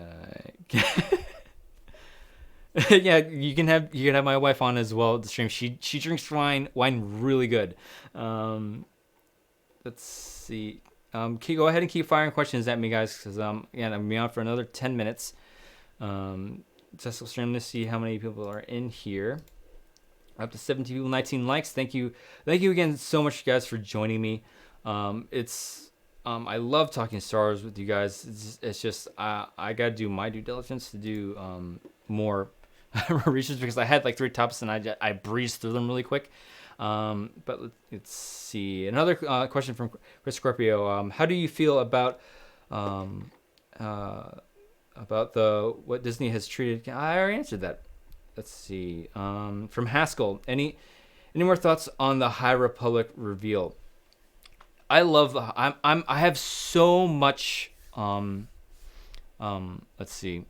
Yeah, you can have my wife on as well at the stream. She drinks wine really good. Um, let's see. Go ahead and keep firing questions at me, guys, because yeah, I'm gonna be on for another 10 minutes. Just stream to see how many people are in here. Up to 17 people, 19 likes. Thank you again so much, guys, for joining me. It's I love talking Star Wars with you guys. It's just I gotta do my due diligence to do more research because I had like 3 topics and I breezed through them really quick. But let's see. Another question from Chris Scorpio. How do you feel um, about the what Disney has treated? I already answered that. Let's see. From Haskell. Any more thoughts on the High Republic reveal? I love the. I have so much. Let's see.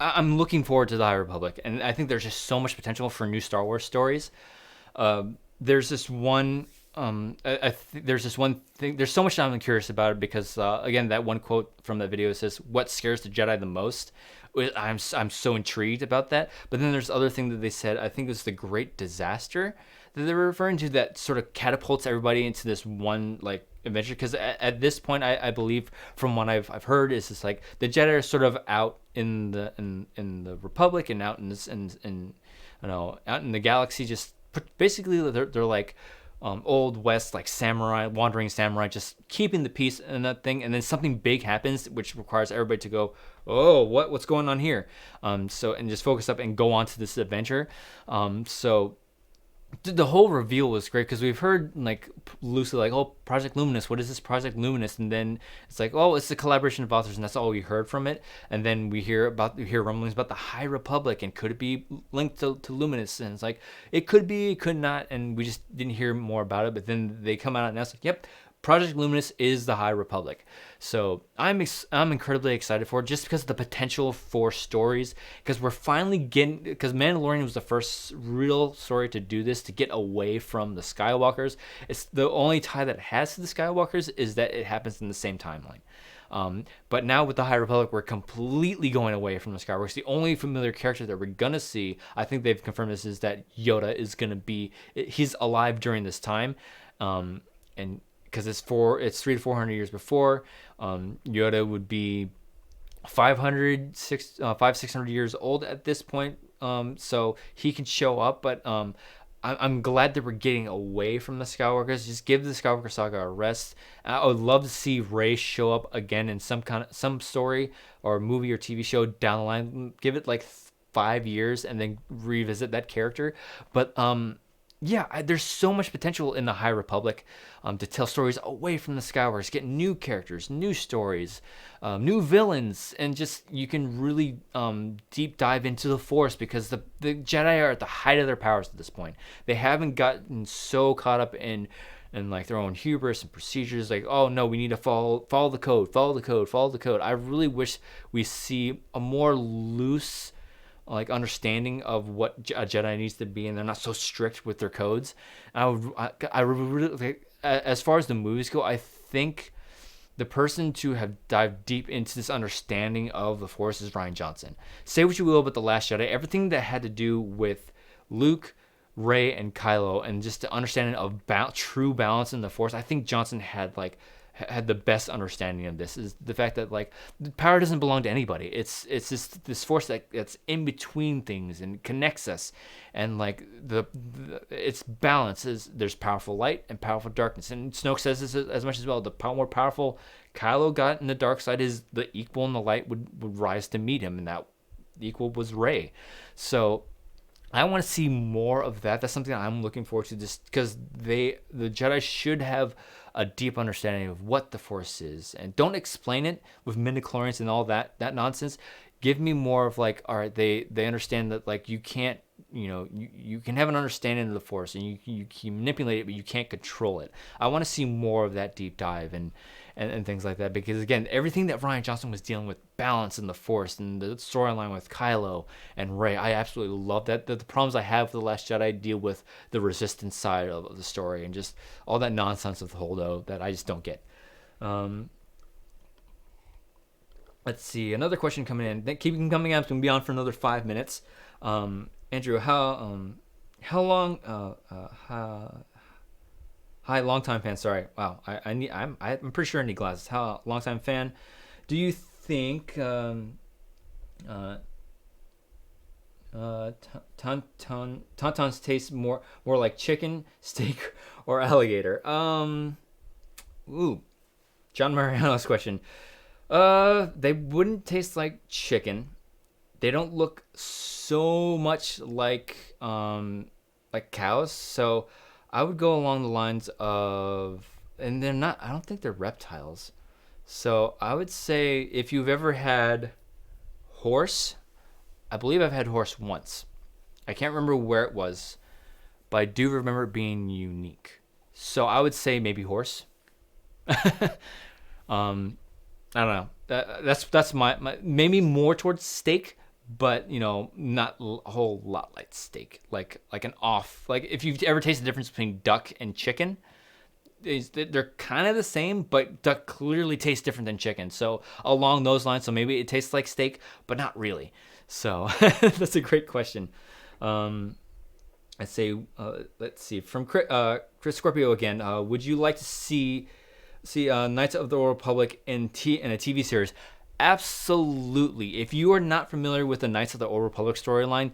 I'm looking forward to the High Republic, and I think there's just so much potential for new Star Wars stories. There's this one. There's this one thing. There's so much I'm curious about it because again, that one quote from that video says, "What scares the Jedi the most?" I'm so intrigued about that. But then there's other thing that they said. I think it was the Great Disaster that they were referring to that sort of catapults everybody into this one like adventure. Because at this point, I believe from what I've heard is just like the Jedi are sort of out in the Republic and out in this in you know out in the galaxy. Just basically they're like old west like samurai, wandering samurai, just keeping the peace and that thing, and then something big happens which requires everybody to go, oh, what's going on here, so and just focus up and go on to this adventure. So the whole reveal was great because we've heard like loosely like, oh, Project Luminous, what is this Project Luminous? And then it's like, oh, it's a collaboration of authors, and that's all we heard from it. And then we hear rumblings about the High Republic, and could it be linked to Luminous? And it's like, it could be, it could not, and we just didn't hear more about it. But then they come out and it's like, yep, Project Luminous is the High Republic. So I'm incredibly excited for it just because of the potential for stories, because we're finally getting, because Mandalorian was the first real story to do this, to get away from the Skywalkers. It's the only tie that it has to the Skywalkers is that it happens in the same timeline. But now with the High Republic, we're completely going away from the Skywalkers. The only familiar character that we're gonna see, I think they've confirmed this, is that Yoda is gonna be, he's alive during this time, and because it's 300 to 400 years before. Yoda would be 600 years old at this point. So he can show up, but I'm glad that we're getting away from the Skywalkers. Just give the Skywalker saga a rest. I would love to see Rey show up again in some story or movie or TV show down the line. Give it like 5 years and then revisit that character. But yeah, there's so much potential in the High Republic to tell stories away from the Skywalkers, get new characters, new stories, new villains, and just you can really deep dive into the Force, because the Jedi are at the height of their powers at this point. They haven't gotten so caught up in like their own hubris and procedures, like, oh no, we need to follow the code, follow the code, follow the code. I really wish we see a more loose like understanding of what a Jedi needs to be, and they're not so strict with their codes. I really, as far as the movies go, I think the person to have dived deep into this understanding of the Force is Rian Johnson. Say what you will about The Last Jedi, everything that had to do with Luke, Rey, and Kylo, and just the understanding of true balance in the Force, I think Johnson had the best understanding of this. Is the fact that like the power doesn't belong to anybody. It's just this Force that's in between things and connects us, and like the its balance is, there's powerful light and powerful darkness. And Snoke says this as much as well. The more powerful Kylo got in the dark side, is the equal in the light would rise to meet him, and that equal was Rey. So I want to see more of that. That's something that I'm looking forward to, just because the Jedi should have a deep understanding of what the Force is, and don't explain it with midichlorians and all that nonsense. Give me more of like, all right, they understand that like you can't, you can have an understanding of the Force, and you can manipulate it, but you can't control it. I want to see more of that deep dive and things like that, because again, everything that Rian Johnson was dealing with, balance in the Force and the storyline with Kylo and Rey, I absolutely love that. The problems I have with The Last Jedi deal with the Resistance side of the story, and just all that nonsense with Holdo that I just don't get. Let's see, another question coming in. Keep them coming out. It's gonna be on for another 5 minutes. Andrew, how long? Hi, longtime fan. Sorry. Wow. I'm pretty sure I need glasses. How longtime fan? Do you think uh, tauntauns taste more like chicken, steak, or alligator? Ooh, John Mariano's question. They wouldn't taste like chicken. They don't look so much like cows. So I would go along the lines of, and they're not. I don't think they're reptiles. So I would say if you've ever had horse, I believe I've had horse once. I can't remember where it was, but I do remember it being unique. So I would say maybe horse. um, I don't know. That's my maybe more towards steak, but not a whole lot like steak. Like an off. Like if you've ever tasted the difference between duck and chicken, they're kind of the same, but duck clearly tastes different than chicken. So along those lines, so maybe it tastes like steak, but not really. So that's a great question. I'd say let's see from Chris Scorpio again. Would you like to see Knights of the Old Republic in a TV series? Absolutely. If you are not familiar with the Knights of the Old Republic storyline,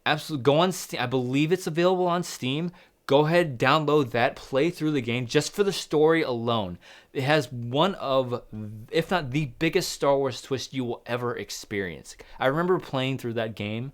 absolutely go on Steam. I believe it's available on Steam. Go ahead, download that, play through the game just for the story alone. It has one of, if not the biggest Star Wars twist you will ever experience. I remember playing through that game.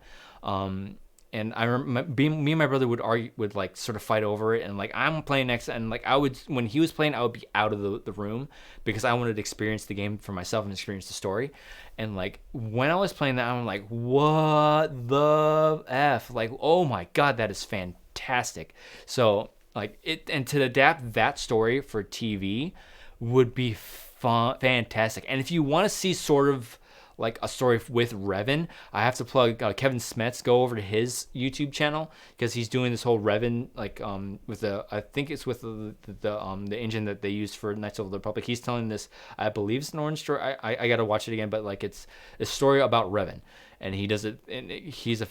And I remember me and my brother would like sort of fight over it, and like I'm playing next, and like when he was playing, I would be out of the room because I wanted to experience the game for myself and experience the story. And like when I was playing that, I'm like, what the f? Like, oh my god, that is fantastic. So like it, and to adapt that story for TV would be fantastic. And if you want to see sort of like a story with Revan, I have to plug Kevin Smets. Go over to his YouTube channel because he's doing this whole Revan with the, I think it's with the engine that they used for Knights of the Republic. He's telling this, I believe it's an orange story. I got to watch it again, but like it's a story about Revan, and he does it, and he's a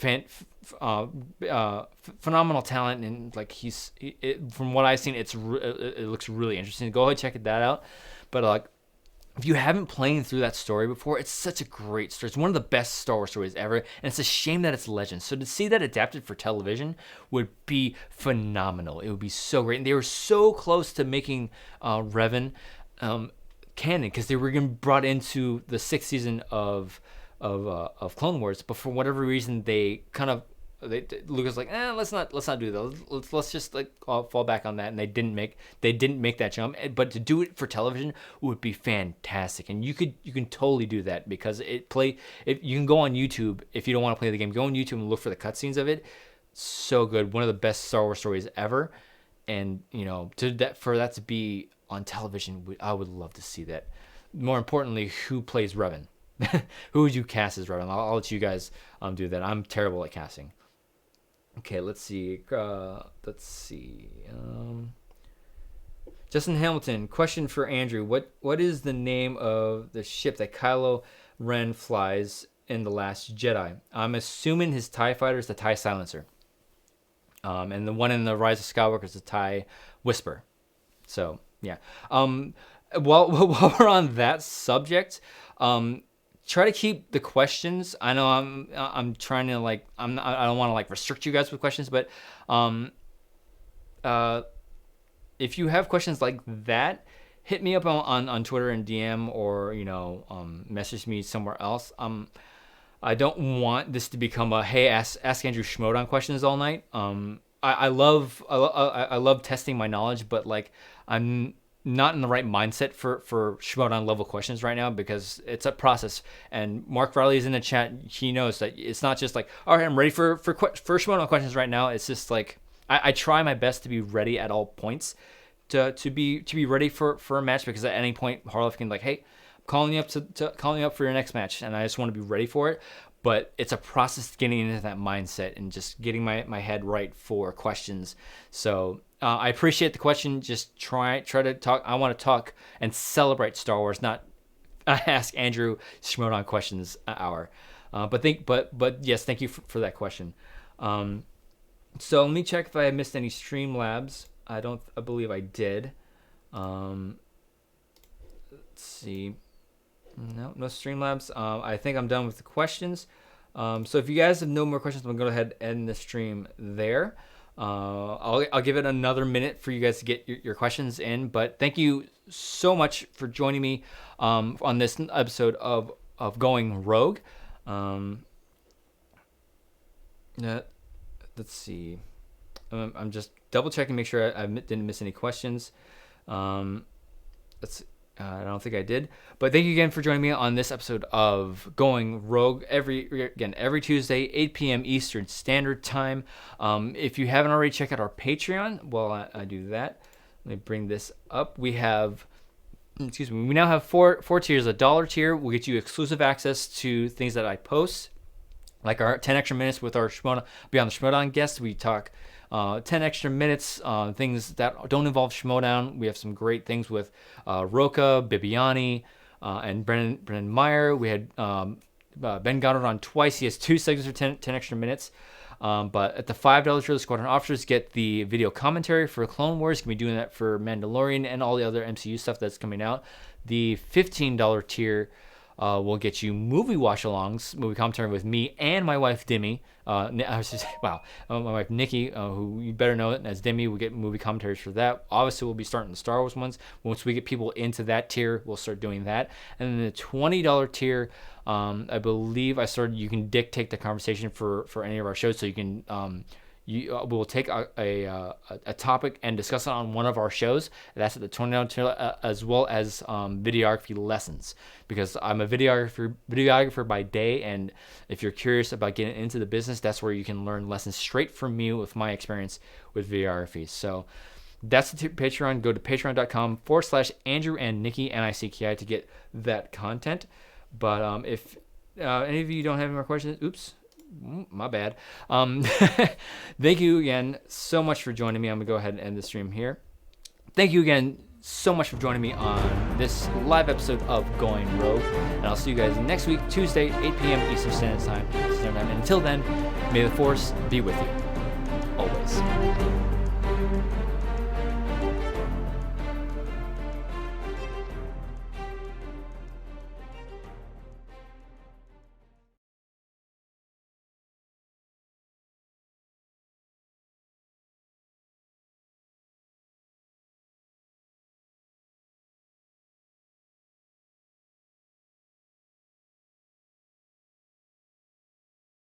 phenomenal talent, and like from what I've seen, it looks really interesting. Go ahead, check that out. But like, if you haven't played through that story before, it's such a great story. It's one of the best Star Wars stories ever, and it's a shame that it's legend. So to see that adapted for television would be phenomenal. It would be so great. And they were so close to making Revan canon because they were brought into the sixth season of Clone Wars, but for whatever reason they kind of Lucas like, let's not do that. Let's just like fall back on that, and they didn't make that jump. But to do it for television would be fantastic, and you can totally do that because if you can go on YouTube if you don't want to play the game, go on YouTube and look for the cutscenes of it. So good, one of the best Star Wars stories ever, and for that to be on television, I would love to see that. More importantly, who plays Revan? Who would you cast as Revan? I'll let you guys do that. I'm terrible at casting. Okay, let's see. Justin Hamilton, question for Andrew. What is the name of the ship that Kylo Ren flies in The Last Jedi? I'm assuming his TIE fighter is the TIE Silencer. And the one in the Rise of Skywalker is the TIE Whisper. So, yeah. While we're on that subject, try to keep the questions. I know I'm trying to like I don't want to like restrict you guys with questions, but if you have questions like that, hit me up on Twitter and DM, or message me somewhere else. I don't want this to become a hey ask Andrew Schmodown questions all night. I love testing my knowledge, but like I'm not in the right mindset for Schmodown level questions right now because it's a process. And Mark Riley is in the chat. He knows that it's not just like, all right, I'm ready for Schmodown questions right now. It's just like I try my best to be ready at all points to be ready for a match, because at any point Harloff can like, hey, I'm calling you up for your next match, and I just want to be ready for it. But it's a process getting into that mindset and just getting my head right for questions. So I appreciate the question. Just try to talk. I want to talk and celebrate Star Wars, not Ask Andrew Schmodown questions hour. But yes, thank you for that question. So let me check if I missed any Streamlabs. I believe I did. Let's see. No Streamlabs. I think I'm done with the questions. So if you guys have no more questions, I'm gonna go ahead and end the stream there. I'll give it another minute for you guys to get your questions in. But thank you so much for joining me on this episode of Going Rogue. Let's see. I'm just double checking, make sure I didn't miss any questions. I don't think I did, but thank you again for joining me on this episode of Going Rogue. Every Tuesday, 8 p.m. Eastern Standard Time. If you haven't already, check out our Patreon. While I do that, let me bring this up. We now have four tiers. A $1 tier will get you exclusive access to things that I post, like our 10 extra minutes with our Beyond the Schmodown guests. We talk 10 extra minutes on things that don't involve Schmodown. We have some great things with Roca, Bibiani, and Brennan Meyer. We had Ben Goddard on twice. He has 2 segments for 10 extra minutes. But at the $5 tier, the Squadron officers get the video commentary for Clone Wars. You can be doing that for Mandalorian and all the other MCU stuff that's coming out. The $15 tier will get you movie watch-alongs, movie commentary with me and my wife, Dimmy. My wife, Nikki, who you better know as Dimmy, will get movie commentaries for that. Obviously, we'll be starting the Star Wars ones. Once we get people into that tier, we'll start doing that. And then the $20 tier, I believe you can dictate the conversation for any of our shows, so you can... we'll take a topic and discuss it on one of our shows. That's at the $20 tier, as well as videography lessons, because I'm a videographer by day, and if you're curious about getting into the business, that's where you can learn lessons straight from me with my experience with videography. So that's the Patreon. Go to patreon.com/Andrew and Nikki NICKI to get that content. But if any of you don't have any more questions, oops. My bad. Thank you again so much for joining me. I'm gonna go ahead and end the stream here. Thank you again so much for joining me on this live episode of Going Rogue, and I'll see you guys next week, Tuesday, 8 p.m. Eastern Standard Time. And until then, may the Force be with you always.